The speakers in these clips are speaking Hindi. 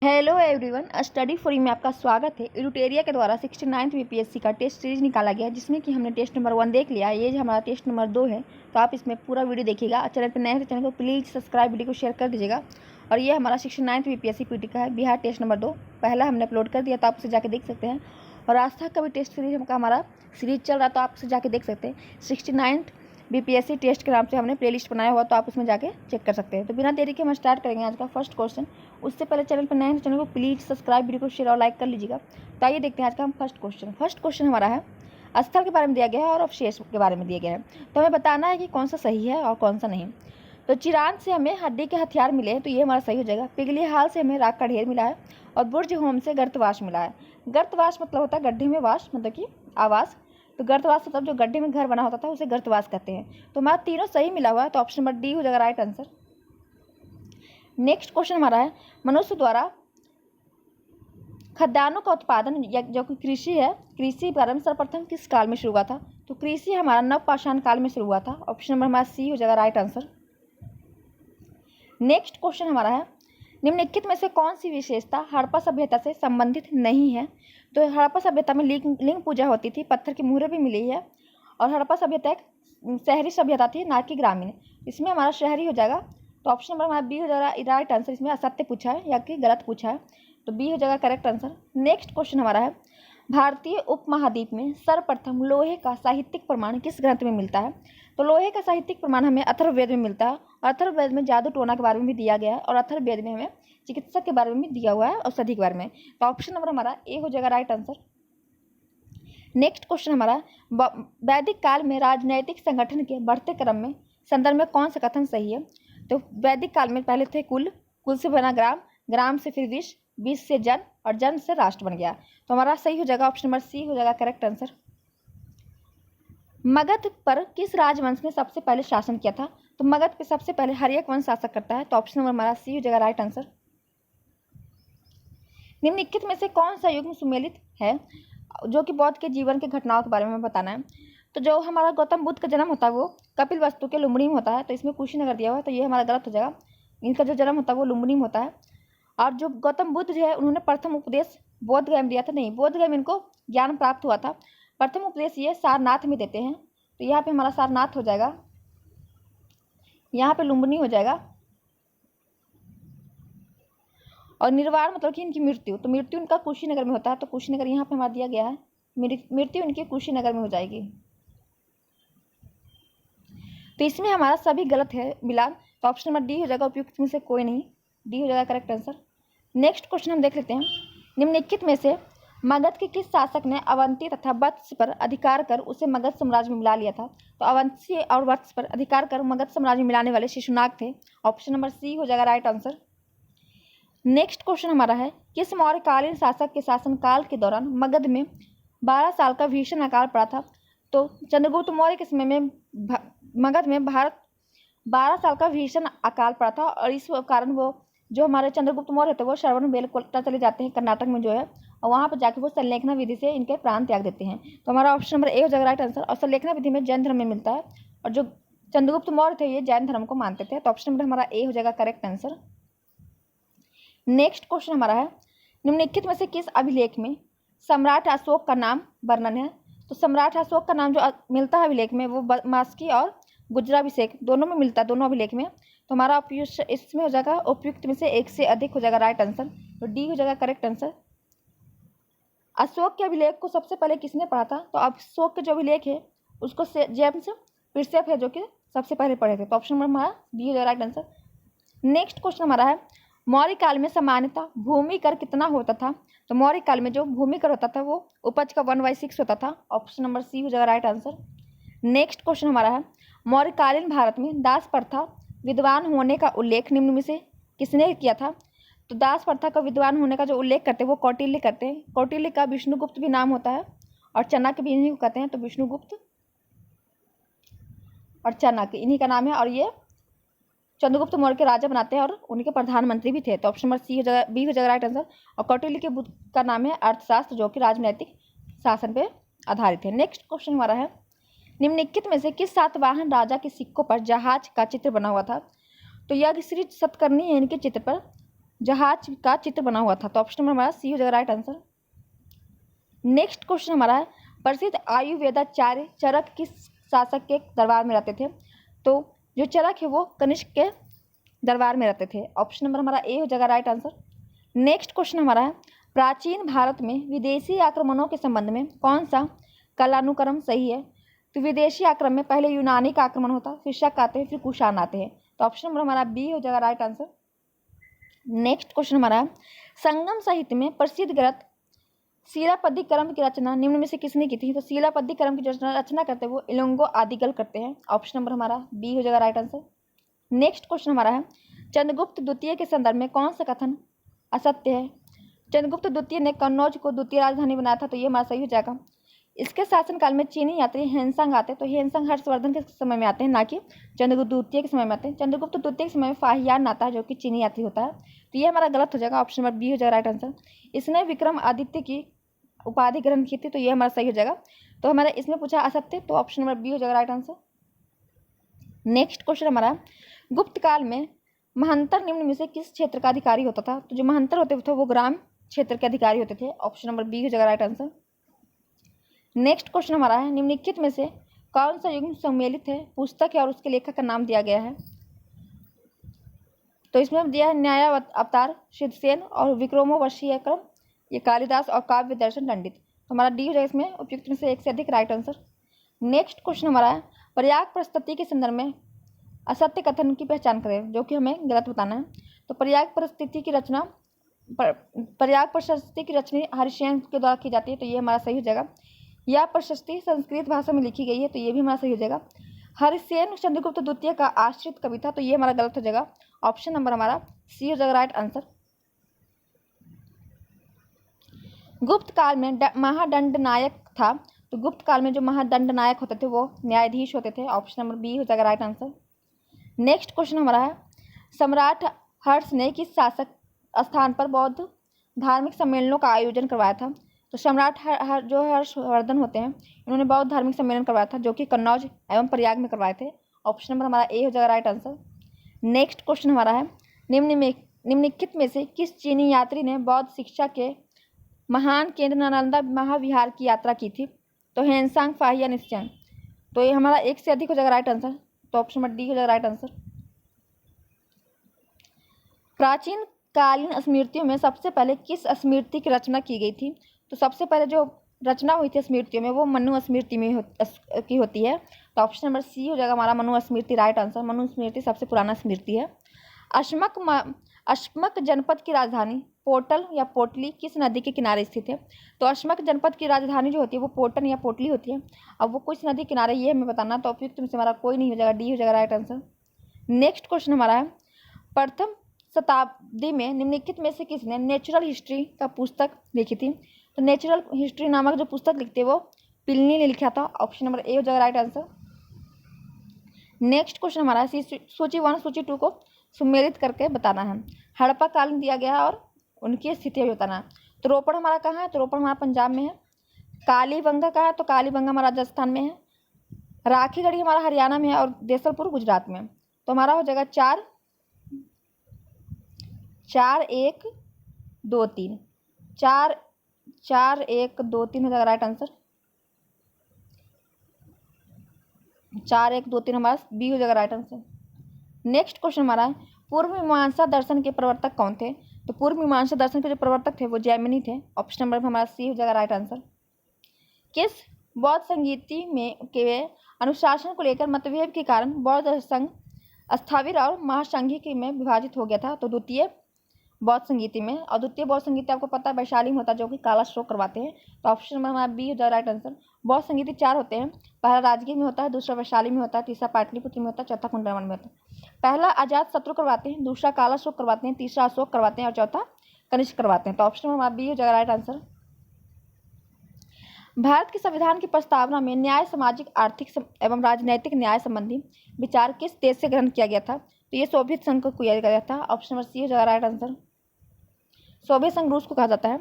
हेलो एवरीवन, स्टडी फॉर में आपका स्वागत है। इडुटेरिया के द्वारा 69th बीपीएससी का टेस्ट सीरीज निकाला गया है, जिसमें कि हमने टेस्ट नंबर 1 देख लिया। ये हमारा टेस्ट नंबर 2 है, तो आप इसमें पूरा वीडियो देखिएगा। चैनल पर नए हैं तो चैनल को प्लीज़ सब्सक्राइब, वीडियो को शेयर कर दीजिएगा। और ये हमारा 69th बीपीएससी पीटी का है, बिहार टेस्ट नंबर 2। पहला हमने अपलोड कर दिया, तो आप उसे जाके देख सकते हैं। और आस्था का भी टेस्ट सीरीज का हमारा सीरीज चल रहा, तो आप उसे जाके देख सकते हैं। 69th बीपीएससी टेस्ट के नाम से हमने प्लेलिस्ट बनाया हुआ, तो आप उसमें जाके चेक कर सकते हैं। तो बिना देरी के हम स्टार्ट करेंगे आज का फर्स्ट क्वेश्चन। उससे पहले चैनल पर नए हैं तो चैनल को प्लीज़ सब्सक्राइब, वीडियो को शेयर और लाइक कर लीजिएगा। तो आइए देखते हैं आज का हम फर्स्ट क्वेश्चन हमारा है, स्थल के बारे में दिया गया है और अवशेष के बारे में दिया गया है। तो हमें बताना है कि कौन सा सही है और कौन सा नहीं। तो चिरान से हमें हड्डी के हथियार मिले हैं, तो ये हमारा सही हो जाएगा। पिघली हाल से हमें राख का ढेर मिला है। और बुर्ज होम से गर्तवास मिला है। गर्तवास मतलब होता है गड्ढे में वास, मतलब कि आवास। तो गर्तवास मतलब जो गड्ढे में घर बना होता था उसे गर्तवास कहते हैं। तो हमारा तीनों सही मिला हुआ है, तो ऑप्शन नंबर डी हो जाएगा राइट आंसर। नेक्स्ट क्वेश्चन हमारा है, मनुष्य द्वारा खाद्यान्नों का उत्पादन जो कि कृषि है, कृषि प्रारंभ सर्वप्रथम किस काल में शुरू हुआ था? तो कृषि हमारा नवपाषाण काल में शुरू हुआ था। ऑप्शन नंबर हमारा सी हो जाएगा राइट आंसर। नेक्स्ट क्वेश्चन हमारा है, निम्नलिखित में से कौन सी विशेषता हड़प्पा सभ्यता से संबंधित नहीं है? तो हड़प्पा सभ्यता में लिंग पूजा होती थी, पत्थर की मुहरें भी मिली है। और हड़प्पा सभ्यता एक शहरी सभ्यता थी, ना कि ग्रामीण। इसमें हमारा शहरी हो जाएगा, तो ऑप्शन नंबर हमारा बी हो जाएगा राइट आंसर। इसमें असत्य पूछा है या कि गलत पूछा है, तो बी हो जाएगा करेक्ट आंसर। नेक्स्ट क्वेश्चन हमारा है, भारतीय उपमहाद्वीप में सर्वप्रथम लोहे का साहित्यिक प्रमाण किस ग्रंथ में मिलता है? तो लोहे का साहित्यिक प्रमाण हमें अथर्ववेद में मिलता है। अथर्ववेद में जादू टोना के बारे में भी दिया गया है, और अथर्ववेद में हमें चिकित्सक के बारे में भी दिया हुआ है, औषधि के बारे में। तो ऑप्शन नंबर हमारा ए हो जाएगा राइट आंसर। नेक्स्ट क्वेश्चन हमारा, वैदिक काल में राजनैतिक संगठन के बढ़ते क्रम में संदर्भ में कौन सा कथन सही है? तो वैदिक काल में पहले थे कुल, कुल से बना ग्राम, ग्राम से फिर विश्व, विश्व से जन, और जन से राष्ट्र बन गया। तो हमारा सही हो जाएगा ऑप्शन नंबर सी हो जाएगा करेक्ट आंसर। मगध पर किस राजवंश ने सबसे पहले शासन किया था? तो मगध पे सबसे पहले हर्यक वंश शासक करता है, तो ऑप्शन नंबर हमारा सी हो जाएगा राइट आंसर। निम्नलिखित में से कौन सा युग्म सुमेलित है, जो कि बौद्ध के जीवन के घटनाओं के बारे में बताना है? तो जो हमारा गौतम बुद्ध का जन्म होता है वो कपिल वस्तु के लुम्बिनी में होता है, तो इसमें कुशीनगर दिया हुआ है, तो ये हमारा गलत हो जाएगा। इनका जो जन्म होता है वो लुम्बिनी में होता है। और जो गौतम बुद्ध जो है, उन्होंने प्रथम उपदेश बोध गया में दिया था, नहीं, बोध गया में इनको ज्ञान प्राप्त हुआ था। प्रथम उपदेश ये सारनाथ में देते हैं, तो यहाँ पे हमारा सारनाथ हो जाएगा, यहाँ पे लुम्बिनी हो जाएगा। और निर्वाण मतलब कि इनकी मृत्यु, तो मृत्यु इनका कुशीनगर में होता है, तो कुशीनगर यहाँ पे हमारा दिया गया है, मृत्यु इनकी कुशीनगर में हो जाएगी। तो इसमें हमारा सभी गलत है मिलान, तो ऑप्शन नंबर डी हो जाएगा, उपयुक्त में से कोई नहीं, डी हो जाएगा करेक्ट आंसर। नेक्स्ट क्वेश्चन हम देख लेते हैं, निम्नलिखित में से मगध के किस शासक ने अवंती तथा वत्स पर अधिकार कर उसे मगध साम्राज्य में मिला लिया था? तो अवंती और वत्स पर अधिकार कर मगध साम्राज्य में मिलाने वाले शिशुनाग थे। ऑप्शन नंबर सी हो जाएगा राइट आंसर। नेक्स्ट क्वेश्चन हमारा है, किस मौर्यकालीन शासक के शासनकाल के दौरान मगध में 12 साल का भीषण अकाल पड़ा था? तो चंद्रगुप्त मौर्य के समय में मगध में 12 साल का भीषण अकाल पड़ा था, और इस कारण वो जो हमारे चंद्रगुप्त मौर्य थे वो श्रवण बेलकोटा चले जाते हैं, कर्नाटक में जो है, और वहाँ पर जाकर वो संलेखना विधि से इनके प्राण त्याग देते हैं। तो हमारा ऑप्शन नंबर ए हो जाएगा राइट आंसर। और संलेखना विधि में जैन धर्म में मिलता है, और जो चंद्रगुप्त मौर्य थे ये जैन धर्म को मानते थे, तो ऑप्शन नंबर हमारा ए हो जाएगा करेक्ट आंसर। नेक्स्ट क्वेश्चन हमारा है, निम्नलिखित में से किस अभिलेख में सम्राट अशोक का नाम वर्णन है? तो सम्राट अशोक का नाम जो मिलता है अभिलेख में वो मास्की और गुजराभिषेक दोनों में मिलता है, दोनों अभिलेख में। तो हमारा इसमें हो जाएगा उपयुक्त में से एक से अधिक हो जाएगा राइट आंसर, तो डी हो जाएगा करेक्ट आंसर। अशोक के अभिलेख को सबसे पहले किसने पढ़ा था? तो अशोक के जो अभिलेख है उसको जेम्स पिर्सेप है जो कि सबसे पहले पढ़े थे, तो ऑप्शन नंबर हमारा डी हो जाएगा राइट आंसर। नेक्स्ट क्वेश्चन हमारा है, मौर्य काल में सामान्यतः भूमि कर कितना होता था? तो मौर्य काल में जो भूमि कर होता था वो उपज का 1/6 होता था, ऑप्शन नंबर सी हो जाएगा राइट आंसर। नेक्स्ट क्वेश्चन हमारा है, मौर्यकालीन भारत में दास प्रथा विद्वान होने का उल्लेख निम्न में से किसने किया था? तो दास प्रथा का विद्वान होने का जो उल्लेख करते हैं वो कौटिल्य करते हैं। कौटिल्य का विष्णुगुप्त भी नाम होता है, और चाणक्य भी इन्हीं को कहते हैं, तो विष्णुगुप्त और चाणक्य इन्हीं का नाम है, और ये चंद्रगुप्त मौर्य के राजा बनाते हैं और उनके प्रधानमंत्री भी थे, तो ऑप्शन नंबर सी हो जाएगा, बी हो जाएगा राइट आंसर। और कौटिल्य के बुक का नाम है अर्थशास्त्र, जो कि राजनैतिक शासन पे आधारित है। नेक्स्ट क्वेश्चन हमारा है, निम्नलिखित में से किस सातवाहन राजा के सिक्कों पर जहाज का चित्र बना हुआ था? तो यज्ञश्री सतकर्णी है इनके चित्र पर जहाज का चित्र बना हुआ था। तो ऑप्शन नंबर हमारा सी हो जाएगा राइट आंसर। नेक्स्ट क्वेश्चन हमारा है, प्रसिद्ध आयुर्वेदाचार्य चरक किस शासक के दरबार में रहते थे? तो जो चरक है वो कनिष्क के दरबार में रहते थे। ऑप्शन नंबर हमारा ए हो जाएगा राइट आंसर। नेक्स्ट क्वेश्चन हमारा है, प्राचीन भारत में विदेशी आक्रमणों के संबंध में कौन सा कालानुक्रम सही है? तो विदेशी आक्रमण में पहले यूनानी का आक्रमण होता है, फिर शक आते हैं, फिर कुषाण आते हैं। तो ऑप्शन नंबर हमारा बी हो जाएगा राइट आंसर। नेक्स्ट क्वेश्चन हमारा है, संगम साहित्य में प्रसिद्ध ग्रंथ शीलापद्यक्रम की रचना निम्न में से किसने की थी? तो शीलापद्यक्रम की रचना करते वो इलंगो आदिगल करते हैं। ऑप्शन नंबर हमारा बी हो जाएगा राइट आंसर। नेक्स्ट क्वेश्चन हमारा है, चंद्रगुप्त द्वितीय के संदर्भ में कौन सा कथन असत्य है? चंद्रगुप्त द्वितीय ने कन्नौज को द्वितीय राजधानी बनाया था। तो ये हमारा सही हो जाएगा। इसके शासनकाल में चीनी यात्री हेनसांग आते हैं। तो हेनसांग हर्षवर्धन के समय में आते हैं, ना कि चंद्रगुप्त द्वितीय के समय में आते हैं। चंद्रगुप्त द्वितीय के समय में फाहियान आता है, जो कि चीनी यात्री होता है। तो ये हमारा गलत हो जाएगा। ऑप्शन नंबर बी हो जाएगा राइट आंसर। इसने विक्रम आदित्य की उपाधि ग्रहण की थी। तो ये हमारा सही हो जाएगा। तो हमारा इसमें पूछा असत्य, तो ऑप्शन नंबर बी हो जाएगा राइट आंसर। नेक्स्ट क्वेश्चन हमारा, गुप्त काल में महंतर निम्न में से किस क्षेत्र का अधिकारी होता था? तो जो महंतर होते थे वो ग्राम क्षेत्र के अधिकारी होते थे। ऑप्शन नंबर बी हो जाएगा राइट आंसर। नेक्स्ट क्वेश्चन हमारा है, निम्नलिखित में से कौन सा युग्म सम्मिलित है पुस्तक है और उसके लेखक का नाम दिया गया है? तो इसमें दिया है न्याय अवतार सिद्धसेन और विक्रमोर्वशीय क्रम, ये कालिदास और काव्य दर्शन पंडित। तो हमारा डी हो जाएगा इसमें उपयुक्त में से एक से अधिक राइट आंसर। नेक्स्ट क्वेश्चन हमारा है, पर्याय परिस्थिति के संदर्भ में असत्य कथन की पहचान करें, जो कि हमें गलत बताना है। तो पर्याय परिस्थिति की रचना हरिश्चंद्र के द्वारा की जाती है। तो ये हमारा सही हो जाएगा। यह प्रशस्ति संस्कृत भाषा में लिखी गई है। तो ये भी हमारा सही हो जाएगा। हरिसेन चंद्रगुप्त द्वितीय का आश्रित कवि था। तो ये हमारा गलत हो जाएगा। ऑप्शन नंबर हमारा सी हो जाएगा राइट आंसर। गुप्त काल में महादंड नायक था। तो गुप्त काल में जो महादंड नायक होते थे वो न्यायाधीश होते थे। ऑप्शन नंबर बी हो जाएगा राइट आंसर। नेक्स्ट क्वेश्चन हमारा है, सम्राट हर्ष ने किस शासक स्थान पर बौद्ध धार्मिक सम्मेलनों का आयोजन करवाया था? तो सम्राट जो हर्षवर्धन होते हैं, इन्होंने बौद्ध धार्मिक सम्मेलन करवाया था, जो कि कन्नौज एवं प्रयाग में करवाए थे। ऑप्शन नंबर हमारा ए हो जाएगा राइट आंसर। नेक्स्ट क्वेश्चन हमारा है, निम्नलिखित में से किस चीनी यात्री ने बौद्ध शिक्षा के महान केंद्र नालंदा महाविहार की यात्रा की थी? तो हेनसांग फाहियान त्सोन। तो ये हमारा एक से अधिक हो जाएगा राइट आंसर। तो ऑप्शन नंबर डी हो जाएगा राइट आंसर। प्राचीन कालीन स्मृतियों में सबसे पहले किस स्मृति की रचना की गई थी? तो सबसे पहले जो रचना हुई थी स्मृतियों में वो मनु स्मृति में की होती है। तो ऑप्शन नंबर सी हो जाएगा हमारा मनु स्मृति राइट आंसर। मनु स्मृति सबसे पुराना स्मृति है। अश्मक जनपद की राजधानी पोटल या पोटली किस नदी के किनारे स्थित है? तो अश्मक जनपद की राजधानी जो होती है वो पोटन या पोटली होती है। अब वो किस नदी किनारे ये हमें बताना। तो उपयुक्त में से हमारा कोई नहीं हो जाएगा, डी हो जाएगा राइट आंसर। नेक्स्ट क्वेश्चन हमारा है, प्रथम शताब्दी में निम्नलिखित में से किसने नेचुरल हिस्ट्री का पुस्तक लिखी थी? तो नेचुरल हिस्ट्री नामक जो पुस्तक लिखते हैं वो प्लिनी ने लिखा था। ऑप्शन नंबर ए हो जाएगा राइट आंसर। नेक्स्ट क्वेश्चन हमारा है, सूची 1 सूची 2 को सुमेलित करके बताना है। हड़प्पा कालीन दिया गया है और उनकी स्थिति भी बताना है। तो रोपड़ हमारा कहाँ है? तो रोपड़ हमारा पंजाब में है। कालीबंगा कहाँ है? तो कालीबंगा हमारा राजस्थान में है। राखीगढ़ी हमारा हरियाणा में है और देसलपुर गुजरात में। तो हमारा हो जाएगा 4 1 2 3 4 1 2 3 हो जाएगा राइट आंसर। 4 1 2 3 हमारा बी हो जाएगा राइट आंसर। नेक्स्ट क्वेश्चन हमारा है, पूर्व मीमांसा दर्शन के प्रवर्तक कौन थे? तो पूर्व मीमांसा दर्शन के जो प्रवर्तक थे वो जैमिनी थे। ऑप्शन नंबर हमारा सी हो जाएगा राइट आंसर। किस बौद्ध संगीति में के अनुशासन को लेकर मतभेद के कारण बौद्ध संघ स्थाविर और महासंघी में विभाजित हो गया था? तो द्वितीय बौद्ध संगीति में। और द्वितीय बौद्ध संगीति आपको पता है वैशाली में होता है, जो कि काला श्लोक करवाते हैं। तो ऑप्शन नंबर हमारा बी हो जाएगा राइट आंसर। बौद्ध संगीति 4 होते हैं। पहला राजगीर में होता है, दूसरा वैशाली में होता है, तीसरा पाटलिपुत्र में होता है, चौथा कुंडलवन में होता है। पहला अजात शत्रु करवाते हैं, दूसरा काला श्लोक करवाते हैं, तीसरा अशोक करवाते हैं और चौथा कनिष्क करवाते हैं। तो ऑप्शन नंबर हमारा बी हो जाएगा राइट आंसर। भारत के संविधान की प्रस्तावना में न्याय, सामाजिक, आर्थिक एवं राजनैतिक न्याय संबंधी विचार किस देश से ग्रहण किया गया था? तो ये सोवियत संघ को किया गया था। ऑप्शन नंबर सी हो जाएगा राइट आंसर। सोवियत संघ रूस को कहा जाता है।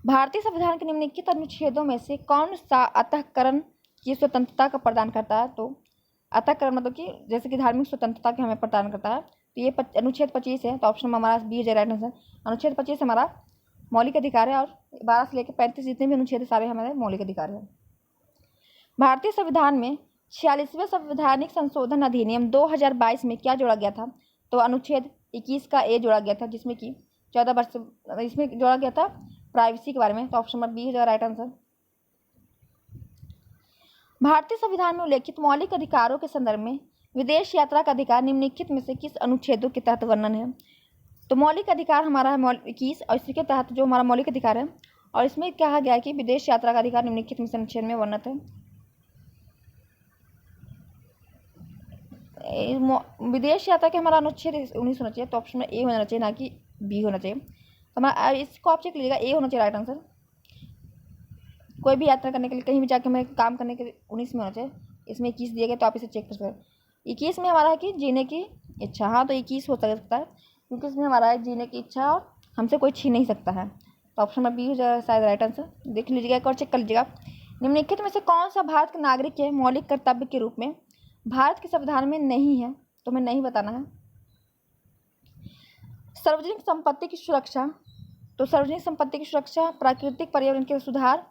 भारतीय संविधान के निम्नलिखित अनुच्छेदों में से कौन सा अंतःकरण की स्वतंत्रता का प्रदान करता है? तो अंतःकरण मतलब कि जैसे कि धार्मिक स्वतंत्रता के हमें प्रदान करता है। तो तो ये अनुच्छेद 25 है, तो ऑप्शन नंबर हमारा बी हो जाएगा राइट आंसर। अनुच्छेद 25 हमारा मौलिक अधिकार है और 12 से लेकर 35 जितने भी अनुच्छेद सारे हमारे मौलिक अधिकार है। भारतीय संविधान में 46वें संवैधानिक संशोधन अधिनियम 2022 में क्या जोड़ा गया था? तो अनुच्छेद 21 का ए जोड़ा गया था, जिसमें कि 14 वर्ष इसमें जोड़ा गया था प्राइवेसी के बारे में, तो ऑप्शन नंबर बी हो जाएगा राइट आंसर। भारतीय संविधान में उल्लेखित मौलिक अधिकारों के संदर्भ में विदेश यात्रा का अधिकार निम्नलिखित में से किस अनुच्छेदों के तहत वर्णन है? तो मौलिक अधिकार हमारा है 21 और इसी के तहत जो हमारा मौलिक अधिकार है, और इसमें कहा गया है कि विदेश यात्रा का अधिकार निम्नलिखित में से अनुच्छेद में वर्णित है। विदेश यात्रा के हमारा अनुच्छेद 19 होना चाहिए, तो ऑप्शन में ए होना चाहिए, ना कि बी होना चाहिए। तो हमारा इसको आप चेक लीजिएगा, ए होना चाहिए राइट आंसर। कोई भी यात्रा करने के लिए, कहीं भी जाकर हमें काम करने के लिए 19 में होना चाहिए। इसमें 21 दिए गए, तो आप इसे चेक कर सकते हैं। 21 में हमारा है कि जीने की इच्छा, हाँ तो 21 हो सकता है क्योंकि इसमें हमारा है जीने की इच्छा और हमसे कोई छीन नहीं सकता है, तो ऑप्शन में बी हो जाएगा शायद राइट आंसर। देख लीजिएगा एक और चेक कर लीजिएगा। निम्नलिखित में से कौन सा भारत का नागरिक के मौलिक कर्तव्य के रूप में भारत के संविधान में नहीं है? तो हमें नहीं बताना है। सार्वजनिक संपत्ति की सुरक्षा, तो सार्वजनिक संपत्ति की सुरक्षा, प्राकृतिक पर्यावरण के सुधार,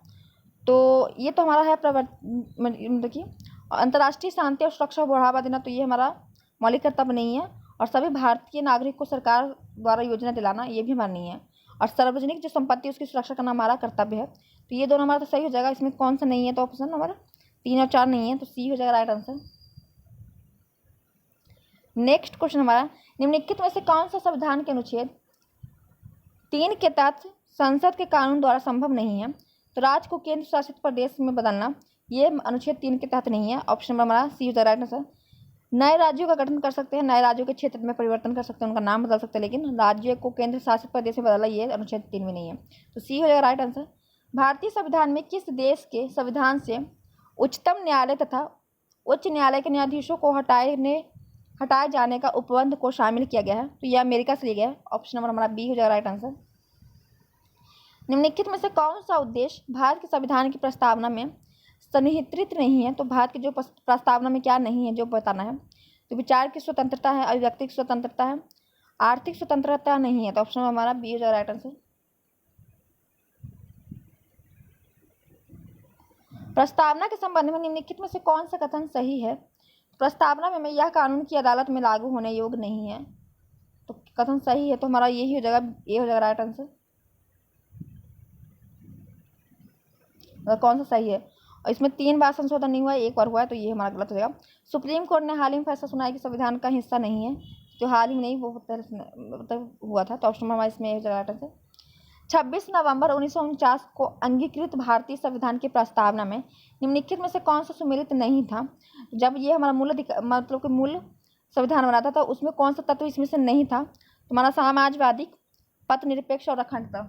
तो ये तो हमारा है मतलब कि अंतर्राष्ट्रीय शांति और सुरक्षा को बढ़ावा देना, तो ये हमारा मौलिक कर्तव्य नहीं है। और सभी भारतीय नागरिक को सरकार द्वारा योजना दिलाना, ये भी हमारा नहीं है। और सार्वजनिक जो संपत्ति उसकी सुरक्षा करना हमारा कर्तव्य है, तो ये दोनों हमारा तो सही हो जाएगा। इसमें कौन सा नहीं है? तो ऑप्शन नंबर 3 और 4 नहीं है, तो सी हो जाएगा राइट आंसर। नेक्स्ट क्वेश्चन हमारा, निम्नलिखित में से कौन सा संविधान के अनुच्छेद 3 के तहत संसद के कानून द्वारा संभव नहीं है? तो राज्य को केंद्र शासित प्रदेश में बदलना, ये अनुच्छेद 3 के तहत नहीं है। ऑप्शन नंबर हमारा सी हो जाएगा राइट आंसर। नए राज्यों का गठन कर सकते हैं, नए राज्यों के क्षेत्र में परिवर्तन कर सकते हैं, उनका नाम बदल सकते हैं, लेकिन राज्य को केंद्र शासित प्रदेश में बदलना ये अनुच्छेद 3 में नहीं है, तो सी हो जाएगा राइट आंसर। भारतीय संविधान में किस देश के संविधान से उच्चतम न्यायालय तथा उच्च न्यायालय के न्यायाधीशों को हटाए जाने का उपबंध को शामिल किया गया है? तो यह अमेरिका से लिया गया है। ऑप्शन नंबर हमारा बी हो जाएगा राइट आंसर। निम्नलिखित में से कौन सा उद्देश्य भारत के संविधान की प्रस्तावना में सन्निहित नहीं है? तो भारत की जो प्रस्तावना में क्या नहीं है जो बताना है? तो विचार की स्वतंत्रता है, अभिव्यक्ति की स्वतंत्रता है, आर्थिक स्वतंत्रता नहीं है, तो ऑप्शन हमारा बी हो जाएगा राइट आंसर। प्रस्तावना के संबंध में निम्नलिखित में से कौन सा कथन सही है? प्रस्तावना में यह कानून की अदालत में लागू होने योग्य नहीं है, तो कथन सही है, तो हमारा यही हो जाएगा, ए हो जाएगा राइट आंसर। कौन सा सही है? और इसमें 3 बार संशोधन नहीं हुआ है, 1 बार हुआ है, तो ये हमारा गलत हो जाएगा। सुप्रीम कोर्ट ने हाल ही में फैसला सुनाया कि संविधान का हिस्सा नहीं है, जो हाल ही में नहीं वो मतलब हुआ था, तो ऑप्शन हमारा इसमें हो जाएगा राइट आंसर। 26 नवंबर 1949 को अंगीकृत भारतीय संविधान की प्रस्तावना में निम्नलिखित में से कौन सा सुमेलित नहीं था? जब ये हमारा मतलब कि मूल संविधान बना था, तो उसमें कौन सा तत्व इसमें से नहीं था? तो हमारा समाजवादी, पथनिरपेक्ष और अखंडता।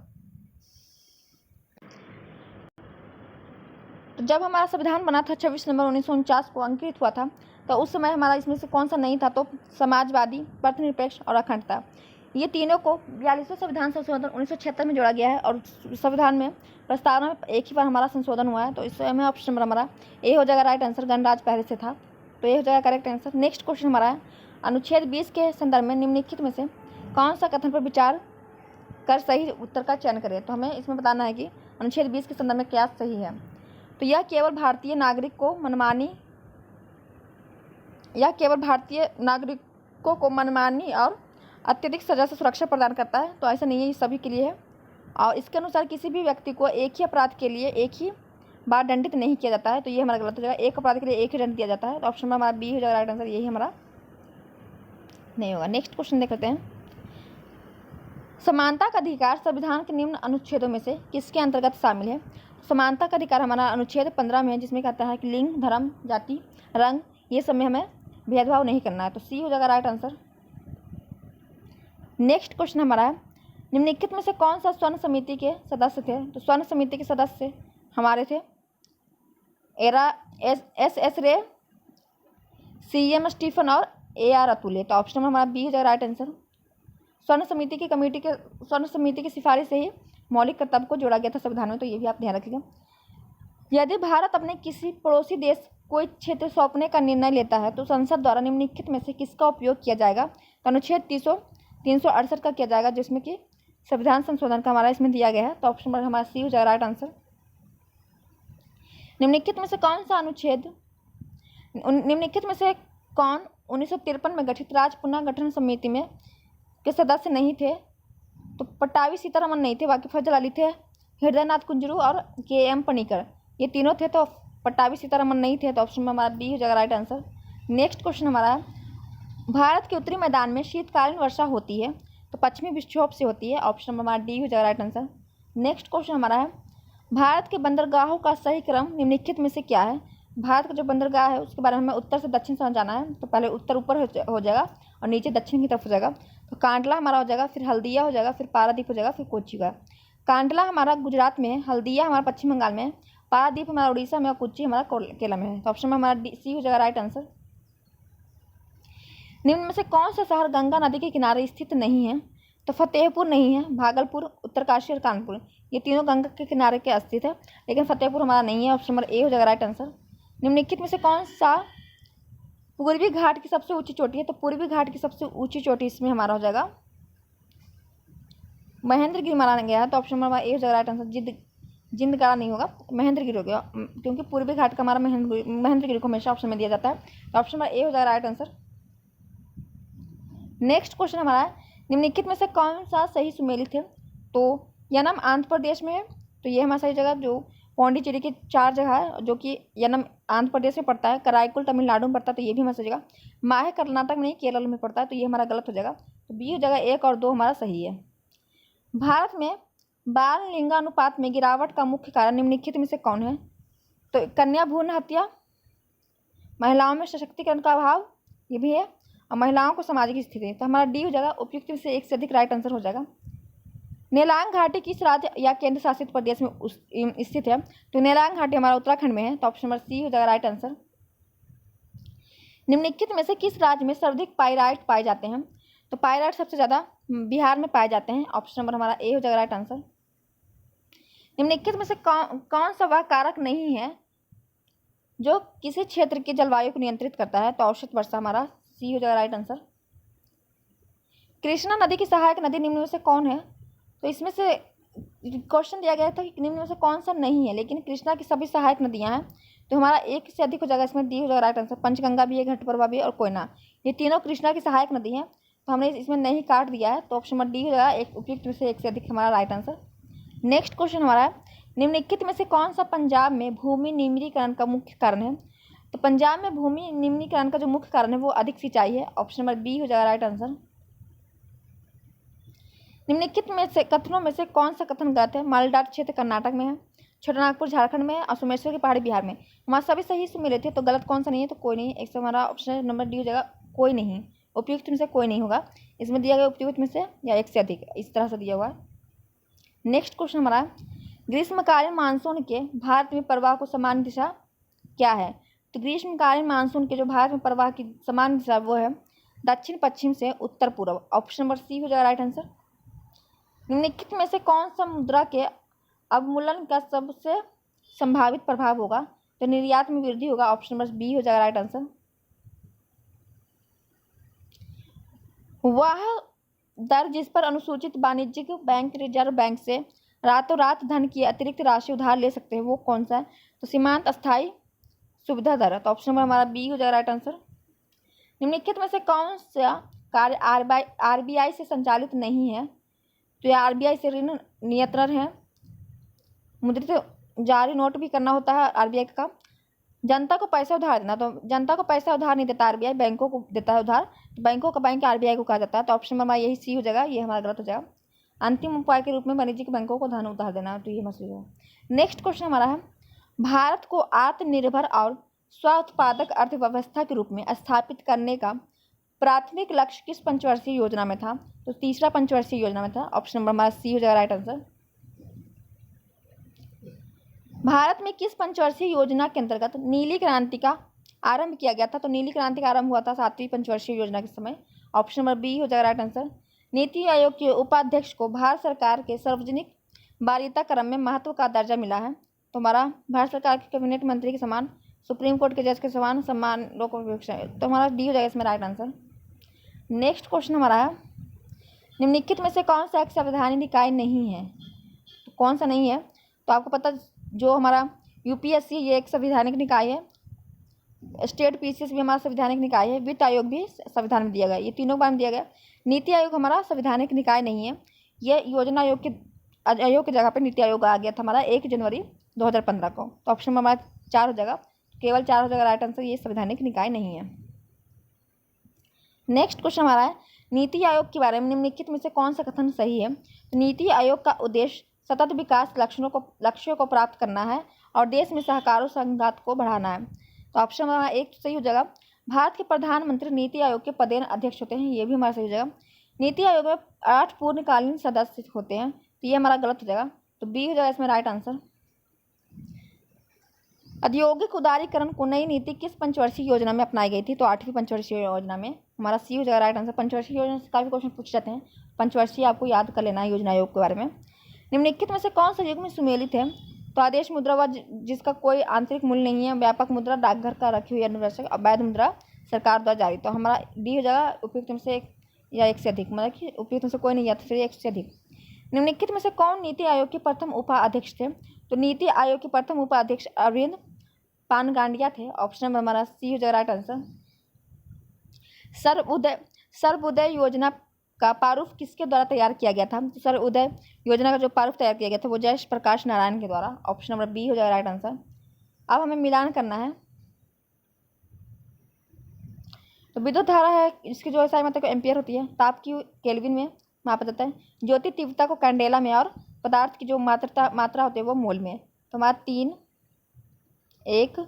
तो जब हमारा संविधान बना था 26 नवंबर 1949 को अंकित हुआ था, तो उस समय हमारा इसमें से कौन सा नहीं था? तो समाजवादी, पथनिरपेक्ष और अखंडता। ये तीनों को 42वें संविधान संशोधन 1976 में जोड़ा गया है, और संविधान में प्रस्तावना में एक ही बार हमारा संशोधन हुआ है, तो इसमें ऑप्शन नंबर हमारा ए हो जाएगा राइट आंसर। गणराज्य पहले से था, तो ये हो जाएगा करेक्ट आंसर। नेक्स्ट क्वेश्चन हमारा है, अनुच्छेद 20 के संदर्भ में निम्नलिखित में से कौन सा कथन पर विचार कर सही उत्तर का चयन करें? तो हमें इसमें बताना है कि अनुच्छेद 20 के संदर्भ में क्या सही है। तो यह केवल भारतीय नागरिकों को मनमानी और अत्यधिक सजा से सुरक्षा प्रदान करता है, तो ऐसा नहीं है, ये सभी के लिए है। और इसके अनुसार किसी भी व्यक्ति को एक ही अपराध के लिए एक ही बार दंडित नहीं किया जाता है, तो ये हमारा गलत हो जाएगा। एक अपराध के लिए एक ही दंड दिया जाता है, तो ऑप्शन में हमारा बी हो जाएगा राइट आंसर, यही हमारा नहीं होगा। नेक्स्ट क्वेश्चन देख लेते हैं। समानता का अधिकार संविधान के निम्न अनुच्छेदों में से किसके अंतर्गत शामिल है? समानता का अधिकार हमारा अनुच्छेद 15 में है, जिसमें कहता है कि लिंग, धर्म, जाति, रंग ये सब में हमें भेदभाव नहीं करना है, तो सी हो जाएगा राइट आंसर। नेक्स्ट क्वेश्चन हमारा है, निम्नलिखित में से कौन सा स्वर्ण समिति के सदस्य थे? तो स्वर्ण समिति के सदस्य हमारे थे एस रे, CM स्टीफन और AR अतुल्य, तो ऑप्शन हमारा बी हो जाएगा राइट आंसर। स्वर्ण समिति की सिफारिश से ही मौलिक कर्तव्य को जोड़ा गया था संविधान में, तो ये भी आप ध्यान रखिएगा। यदि भारत अपने किसी पड़ोसी देश कोई क्षेत्र सौंपने का निर्णय लेता है, तो संसद द्वारा निम्नलिखित में से किसका उपयोग किया जाएगा? तो अनुच्छेद 368 का किया जाएगा, जिसमें कि संविधान संशोधन का हमारा इसमें दिया गया है। तो ऑप्शन नंबर हमारा सी हो जाएगा राइट आंसर। निम्नलिखित में से कौन 1953 में गठित राज्य पुनर्गठन समिति में के सदस्य नहीं थे? तो पट्टाभी सीतारमन नहीं थे, बाकी फजल अली थे, हृदयनाथ कुंजरू और के.एम. पनिकर, ये तीनों थे। तो पट्टाभी सीतारमन नहीं थे, तो ऑप्शन में हमारा बी हो जाएगा राइट आंसर। नेक्स्ट क्वेश्चन हमारा है, भारत के उत्तरी मैदान में शीतकालीन वर्षा होती है, तो पश्चिमी विक्षोभ से होती है। ऑप्शन में हमारा डी हो जाएगा राइट आंसर। नेक्स्ट क्वेश्चन हमारा है, भारत के बंदरगाहों का सही क्रम निम्नलिखित में से क्या है? भारत का जो बंदरगाह है उसके बारे में हमें उत्तर से दक्षिण समझ जाना है। तो पहले उत्तर ऊपर हो जाएगा और नीचे दक्षिण की तरफ हो जाएगा। तो कांडला हमारा हो जाएगा, फिर हल्दिया हो जाएगा, फिर पारादीप हो जाएगा, फिर कोच्चि का। कांडला हमारा गुजरात में है, हल्दिया हमारा पश्चिम बंगाल में है, पारादीप हमारा उड़ीसा में और कोच्चि हमारा केरला में है। तो ऑप्शन में हमारा सी हो जाएगा राइट आंसर। निम्न में से कौन सा शहर गंगा नदी के किनारे स्थित नहीं है? तो फतेहपुर नहीं है, भागलपुर, उत्तरकाशी और कानपुर, ये तीनों गंगा के किनारे के स्थित है, लेकिन फतेहपुर हमारा नहीं है। ऑप्शन नंबर ए हो जाएगा राइट आंसर। निम्नलिखित में से कौन सा पूर्वी घाट की सबसे ऊंची चोटी है? तो पूर्वी घाट की सबसे ऊंची चोटी इसमें हमारा हो जाएगा महेंद्रगिरी माना गया है। तो ऑप्शन नंबर ए हो जाएगा राइट आंसर। जिंदगाड़ा नहीं होगा, महेंद्रगिरी हो गया, क्योंकि पूर्वी घाट का हमारा महेंद्रगिरी को हमेशा ऑप्शन में दिया जाता है। तो ऑप्शन नंबर ए हो जाएगा राइट आंसर। नेक्स्ट क्वेश्चन हमारा है, निम्नलिखित में से कौन सा सही सुमेलित है? तो यनम आंध्र प्रदेश में है, तो ये हमारा सही जगह। जो पौंडीचेरी की 4 जगह है, जो कि यनम आंध्र प्रदेश में पड़ता है, कराईकुल तमिलनाडु में पड़ता है, तो ये भी हमारा सही जगह। माहे कर्नाटक में नहीं, केरल में पड़ता है, तो ये हमारा गलत हो जाएगा। तो बी हो जाएगा, 1 और 2 हमारा सही है। भारत में बाल लिंगानुपात में गिरावट का मुख्य कारण निम्नलिखित में से कौन है? तो कन्या भ्रूण हत्या, महिलाओं में सशक्तिकरण का अभाव, ये भी है, और महिलाओं को सामाजिक स्थिति। तो हमारा डी हो जाएगा, उपयुक्त में से एक से अधिक राइट आंसर हो जाएगा। नेलांग घाटी किस राज्य या केंद्र शासित प्रदेश में स्थित है? तो नेलांग घाटी हमारा उत्तराखंड में है। तो ऑप्शन नंबर सी हो जाएगा राइट आंसर। निम्नलिखित में से किस राज्य में सर्वाधिक पाइराइट पाए जाते हैं? तो पाइराइट सबसे ज़्यादा बिहार में पाए जाते हैं। ऑप्शन नंबर हमारा ए हो जाएगा राइट आंसर। निम्नलिखित में से कौन सा वह कारक नहीं है जो किसी क्षेत्र की जलवायु को नियंत्रित करता है? तो औसत वर्षा हमारा सी हो जाएगा राइट आंसर। कृष्णा नदी की सहायक नदी निम्न में से कौन है? तो इसमें से क्वेश्चन दिया गया था कि निम्न में से कौन सा नहीं है, लेकिन कृष्णा की सभी सहायक नदियां हैं, तो हमारा एक से अधिक हो जाएगा। इसमें डी हो जाएगा राइट आंसर। पंचगंगा भी है, घटप्रभा भी है और कोयना, ये तीनों कृष्णा की सहायक नदी हैं, तो हमने इसमें नहीं काट दिया है। तो ऑप्शन नंबर डी हो जाएगा, एक उपयुक्त में से एक से अधिक हमारा राइट आंसर। नेक्स्ट क्वेश्चन हमारा है, निम्नलिखित में से कौन सा पंजाब में भूमि निम्नीकरण का मुख्य कारण है? तो पंजाब में भूमि निम्नीकरण का जो मुख्य कारण है वो अधिक सिंचाई है। ऑप्शन नंबर बी हो जाएगा राइट आंसर। निम्नलिखित में से कथनों में से कौन सा कथन गलत है? मालदार क्षेत्र कर्नाटक में है, छोटानागपुर झारखंड में है और सोमेश्वर की पहाड़ी बिहार में। हमारा सभी सही से मिले थे, तो गलत कौन सा नहीं है? तो कोई नहीं। एक से हमारा ऑप्शन नंबर डी हो जाएगा, कोई नहीं। उपयुक्त में से कोई नहीं होगा, इसमें दिया गया उपयुक्त में से या एक से अधिक, इस तरह से दिया हुआ है। नेक्स्ट क्वेश्चन हमारा, ग्रीष्मकालीन मानसून के भारत में प्रवाह को समान दिशा क्या है? तो ग्रीष्मकालीन मानसून के जो भारत में प्रवाह की समान दिशा वो है दक्षिण पश्चिम से उत्तर पूर्व। ऑप्शन नंबर सी हो जाएगा राइट आंसर। निम्नलिखित में से कौन सा मुद्रा के अवमूल्यन का सबसे संभावित प्रभाव होगा? तो निर्यात में वृद्धि होगा। ऑप्शन नंबर बी हो जाएगा राइट आंसर। वह दर जिस पर अनुसूचित वाणिज्यिक बैंक रिजर्व बैंक से रातों रात धन की अतिरिक्त राशि उधार ले सकते हैं वो कौन सा है? तो सीमांत अस्थायी सुविधा दर। तो ऑप्शन नंबर हमारा बी हो जाएगा राइट आंसर। निम्नलिखित में से कौन सा कार्य आरबीआई से संचालित नहीं है? तो यह आरबीआई से ऋण नियंत्रण है, मुद्रित जारी नोट भी करना होता है आरबीआई का काम, जनता को पैसा उधार देना। तो जनता को पैसा उधार नहीं देता आरबीआई, बैंकों को देता है उधार, तो बैंकों का बैंक आरबीआई को कहा जाता है। तो ऑप्शन नंबर यही सी हो जाएगा, ये हमारा गलत हो जाएगा। अंतिम उपाय के रूप में वाणिज्यिक बैंकों को धन उधार देना, तो ये मसला है। नेक्स्ट क्वेश्चन हमारा है, भारत को आत्मनिर्भर और स्वउत्पादक अर्थव्यवस्था के रूप में स्थापित करने का प्राथमिक लक्ष्य किस पंचवर्षीय योजना में था? तो तीसरा पंचवर्षीय योजना में था। ऑप्शन नंबर हमारा सी हो जाएगा राइट आंसर। भारत में किस पंचवर्षीय योजना के अंतर्गत नीली क्रांति का आरंभ किया गया था? तो नीली क्रांति का आरंभ हुआ था 7वीं पंचवर्षीय योजना के समय। ऑप्शन नंबर बी हो जाएगा राइट आंसर। नीति आयोग के उपाध्यक्ष को भारत सरकार के सार्वजनिक वरीयता क्रम में महत्व का दर्जा मिला है। तो हमारा भारत सरकार के कैबिनेट मंत्री के समान, सुप्रीम कोर्ट के जज के समान सम्मान लोगों को, तो हमारा डी हो जाएगा इसमें राइट आंसर। नेक्स्ट क्वेश्चन हमारा है, निम्नलिखित में से कौन सा एक संवैधानिक निकाय नहीं है? तो कौन सा नहीं है? तो आपको पता, जो हमारा यूपीएससी ये एक संवैधानिक निकाय है, स्टेट पीसीएस भी हमारा संवैधानिक निकाय है, वित्त आयोग भी संविधान में दिया गया, ये तीनों बार में दिया गया। नीति आयोग हमारा संवैधानिक निकाय नहीं है, ये योजना आयोग की जगह पे नीति आयोग आ गया था हमारा 1 जनवरी 2015 को। तो ऑप्शन में हमारा 4 हो जाएगा, केवल 4 हो जाएगा राइट आंसर, ये संवैधानिक निकाय नहीं है। नेक्स्ट क्वेश्चन हमारा है, नीति आयोग के बारे में निम्नलिखित में से कौन सा कथन सही है? तो नीति आयोग का उद्देश्य सतत विकास लक्ष्यों को प्राप्त करना है और देश में सहकार और संघात को बढ़ाना है। तो ऑप्शन हमारा 1 सही हो जाएगा। भारत के प्रधानमंत्री नीति आयोग के पदेन अध्यक्ष होते हैं, ये भी हमारा सही हो जाएगा। नीति आयोग में 8 पूर्णकालीन सदस्य होते हैं, तो ये हमारा गलत हो जाएगा, तो बी हो जाएगा इसमें राइट आंसर। औद्योगिक उदारीकरण को नई नीति किस पंचवर्षीय योजना में अपनाई गई थी? तो 8वीं पंचवर्षीय योजना में, हमारा सी हो जाएगा राइट आंसर। पंचवर्षीय योजना से काफ़ी क्वेश्चन पूछे जाते हैं, पंचवर्षीय आपको याद कर लेना है योजना आयोग के बारे में। निम्नलिखित में से कौन सा युग में सुमेलित है? तो आदेश मुद्रा व जिसका कोई आंतरिक मूल्य नहीं है, व्यापक मुद्रा डाकघर का रखी हुई अनवरत अवैध मुद्रा सरकार द्वारा जारी। तो हमारा डी हो जाएगा, उपयुक्त में से एक या एक से अधिक, मतलब कि उपयुक्त में से कोई नहीं या फिर एक से अधिक। निम्नलिखित में से कौन नीति आयोग के प्रथम उपाध्यक्ष थे? तो नीति आयोग के प्रथम उपाध्यक्ष अरविंद पानगांडिया थे, ऑप्शन में हमारा सी हो जाएगा राइट आंसर। सर्वोदय योजना का प्रारूप किसके द्वारा तैयार किया गया था? तो सर्वोदय योजना का जो प्रारूप तैयार किया गया था वो जयप्रकाश नारायण के द्वारा, ऑप्शन नंबर बी हो जाएगा राइट आंसर। अब हमें मिलान करना है। तो विद्युत धारा है, इसकी जो है मतलब एम्पियर होती है, ताप की केल्विन में मापा जाता है, ज्योति तीव्रता को कैंडेला में, और पदार्थ की जो मात्रा होती है वो मोल में। तो हमारा 3 1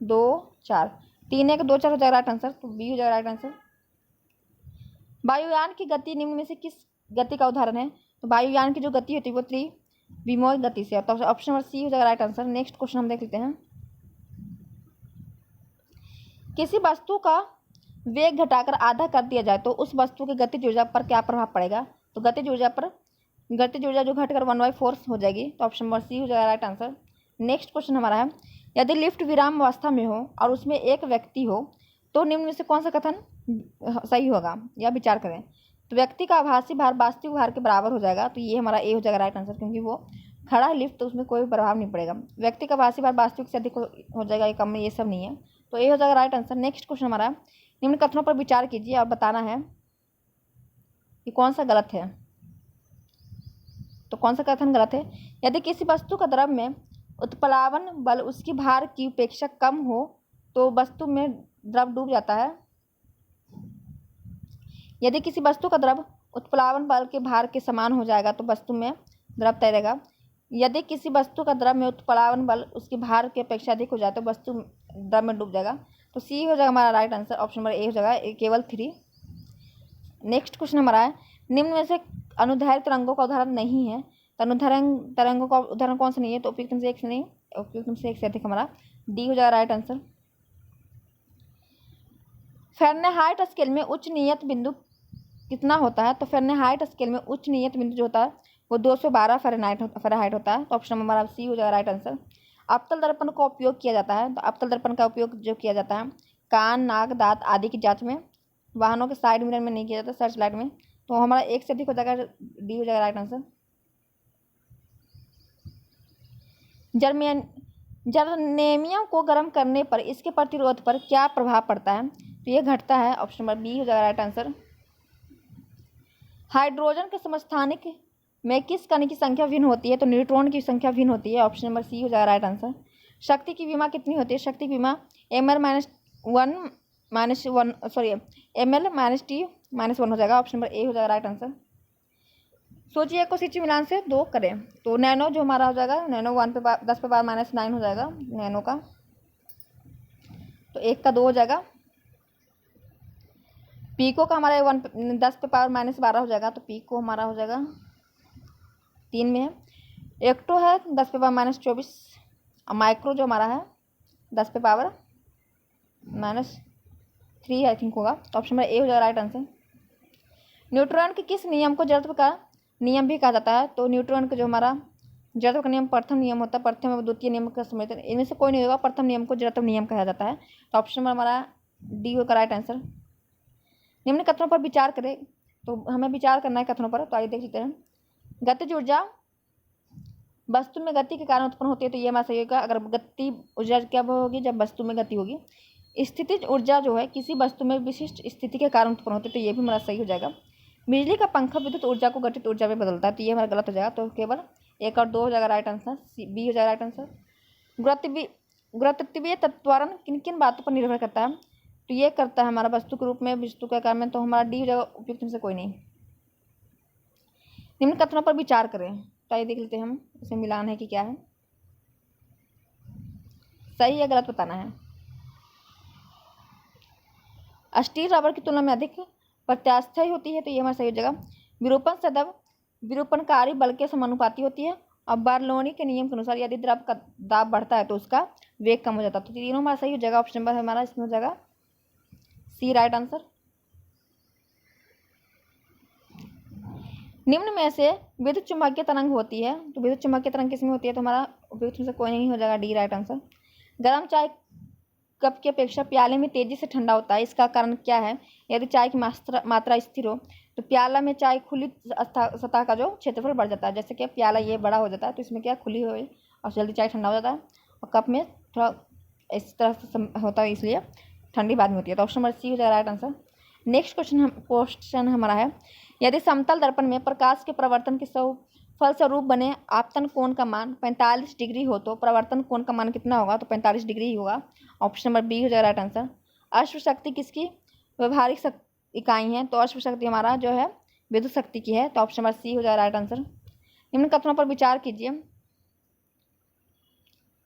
2 4 3 1 2 4 हो जाएगा राइट आंसर, तो बी हो जाएगा राइट आंसर। वायुयान की गति निम्न में से किस गति का उदाहरण है? तो वायुयान की जो गति होती है वो त्रिविमीय गति से, तो ऑप्शन नंबर सी हो जाएगा राइट आंसर। नेक्स्ट क्वेश्चन हम देख लेते हैं, किसी वस्तु का वेग घटाकर आधा कर दिया जाए तो उस वस्तु की गतिज ऊर्जा पर क्या प्रभाव पड़ेगा? तो गतिज ऊर्जा जो घटकर 1/4 हो जाएगी, तो ऑप्शन नंबर सी हो जाएगा राइट आंसर। नेक्स्ट क्वेश्चन हमारा है, यदि लिफ्ट विराम अवस्था में हो और उसमें एक व्यक्ति हो तो निम्न में से कौन सा कथन सही होगा, या विचार करें? तो व्यक्ति का आभासी भार वास्तविक भार के बराबर हो जाएगा, तो ये हमारा ए हो जाएगा राइट आंसर, क्योंकि वो खड़ा है लिफ्ट तो उसमें कोई प्रभाव नहीं पड़ेगा। व्यक्ति का आभासी भार वास्तविक से अधिक हो जाएगा, ये कम में, ये सब नहीं है, तो ए हो जाएगा राइट आंसर। नेक्स्ट क्वेश्चन हमारा, निम्न कथनों पर विचार कीजिए और बताना है कि कौन सा गलत है। तो कौन सा कथन गलत है? यदि किसी वस्तु का द्रव में उत्प्लावन बल उसकी भार की अपेक्षा कम हो तो वस्तु में द्रव डूब जाता है। यदि किसी वस्तु का द्रव उत्प्लावन बल के भार के समान हो जाएगा तो वस्तु में द्रव तैरेगा। यदि किसी वस्तु का द्रव में उत्प्लावन बल उसके भार की अपेक्षा अधिक हो जाए तो वस्तु द्रव में डूब जाएगा। तो सी हो जाएगा हमारा right answer, option number A हो जाएगा, केवल 3। नेक्स्ट क्वेश्चन हमारा है, निम्न में से अनुदैर्घ्य तरंगों का उदाहरण नहीं है, तो अनुदैर्घ्य तरंगों का उदाहरण कौन सा नहीं है? तो उपयुक्त में से एक से नहीं, उपयुक्त में से एक से अधिक, हमारा डी हो जाएगा राइट आंसर। फ़ारेनहाइट स्केल में उच्च नियत बिंदु कितना होता है? तो फ़ारेनहाइट स्केल में उच्च नियत बिंदु जो होता है वो 212 फ़ारेनहाइट होता है, तो ऑप्शन हमारा सी हो जाएगा राइट आंसर। अवतल दर्पण का उपयोग किया जाता है, तो अवतल दर्पण का उपयोग जो किया जाता है कान, नाक, दांत आदि की जांच में, वाहनों के साइड मिरर में नहीं किया जाता, सर्च लाइट में, तो हमारा एक से अधिक हो जाएगा, डी हो जाएगा राइट आंसर। जर्मेनियम को गर्म करने पर इसके प्रतिरोध पर क्या प्रभाव पड़ता है? तो ये घटता है, ऑप्शन नंबर बी हो जाएगा राइट आंसर। हाइड्रोजन के समस्थानिक में किस कण की संख्या भिन्न होती है? तो न्यूट्रॉन की संख्या भिन्न होती है, ऑप्शन नंबर सी हो जाएगा राइट आंसर। शक्ति की विमा कितनी होती है? शक्ति की विमा ml-t-1 हो जाएगा, ऑप्शन नंबर ए हो जाएगा राइट आंसर। सोचिए को सिची मिलान से 2 करें तो नैनो जो हमारा हो जाएगा, नैनो 10⁻⁹ हो जाएगा नैनो का, तो 1 का 2 हो जाएगा। पीको का हमारा 10⁻12 हो जाएगा, तो पीको हमारा हो जाएगा 3 में है। एक्टो है 10⁻24, माइक्रो जो हमारा है 10⁻³ आई थिंक होगा, तो ऑप्शन नंबर ए हो जाएगा राइट आंसर। न्यूट्रॉन के किस नियम को जड़त्व का नियम भी कहा जाता है? तो न्यूट्रॉन का जो हमारा जड़त्व का नियम प्रथम नियम होता है, प्रथम और द्वितीय नियम का सम्मिलित, इनमें से कोई नहीं होगा, प्रथम नियम को जड़त्व नियम कहा जाता है, तो ऑप्शन नंबर हमारा डी होगा राइट आंसर। निम्न कथनों पर विचार करें। तो हमें विचार करना है कथनों पर, तो आइए देख लेते हैं। गतिज ऊर्जा वस्तु में गति के कारण उत्पन्न होती है, तो ये हमारा सही होगा। अगर गति ऊर्जा कब होगी, जब वस्तु में गति होगी। स्थितिज ऊर्जा जो है किसी वस्तु में विशिष्ट स्थिति के कारण उत्पन्न होती है, तो ये भी हमारा सही हो जाएगा। बिजली का पंखा विद्युत ऊर्जा को गतिज ऊर्जा में बदलता है, तो ये हमारा गलत हो जाएगा। तो केवल 1 और 2 हो जाएगा राइट आंसर, बी हो जाएगा राइट आंसर। गुरुत्वीय तत्त्वरण किन किन बातों पर निर्भर करता है, तो ये करता है हमारा वस्तु के रूप में, वस्तु के आकार में, तो हमारा डी हो जाएगा उपयुक्त में से कोई नहीं। निम्न कथनों पर विचार करें, तो आइए देख लेते हैं हम, इसमें मिलान है कि क्या है, सही या गलत बताना है। स्टील रबर की तुलना में अधिक प्रत्यास्थायी होती है, तो ये हमारा सही हो जाएगा। विरूपण सदैव विरूपणकारी बल के समानुपाती होती है, और बार्लोनी के नियम के अनुसार यदि द्रव का दाब बढ़ता है तो उसका वेग कम हो जाता है, तो तीनों हमारा सही हो जाएगा। ऑप्शन नंबर हमारा इसमें हो जाएगा सी राइट आंसर। निम्न में से विद्युत चुम्बकीय तरंग होती है, तो विद्युत चुम्बकीय तरंग किसमें होती है, तो हमारा उपयुक्त में से कोई नहीं हो जाएगा, डी राइट आंसर। गर्म चाय कप की अपेक्षा प्याले में तेजी से ठंडा होता है, इसका कारण क्या है। यदि चाय की मात्रा स्थिर हो तो प्याला में चाय खुली सतह का जो क्षेत्रफल बढ़ जाता है, जैसे कि प्याला ये बड़ा हो जाता है, तो इसमें क्या खुली हुई और जल्दी चाय ठंडा हो जाता है, और कप में थोड़ा इस तरह से होता है, इसलिए ठंडी बाद में होती है, तो ऑप्शन नंबर सी हो जाएगा राइट आंसर। नेक्स्ट क्वेश्चन हमारा है, यदि समतल दर्पण में प्रकाश के प्रवर्तन के फलस्वरूप बने आपतन कोण का मान 45 डिग्री हो तो प्रवर्तन कोण का मान कितना होगा, तो 45 डिग्री ही होगा। ऑप्शन नंबर बी हो जाएगा राइट आंसर। अश्व शक्ति किसकी व्यवहारिक इकाई है, तो अश्व शक्ति हमारा जो है विद्युत शक्ति की है, तो ऑप्शन नंबर सी हो जाएगा राइट आंसर। निम्न कथनों पर विचार कीजिए,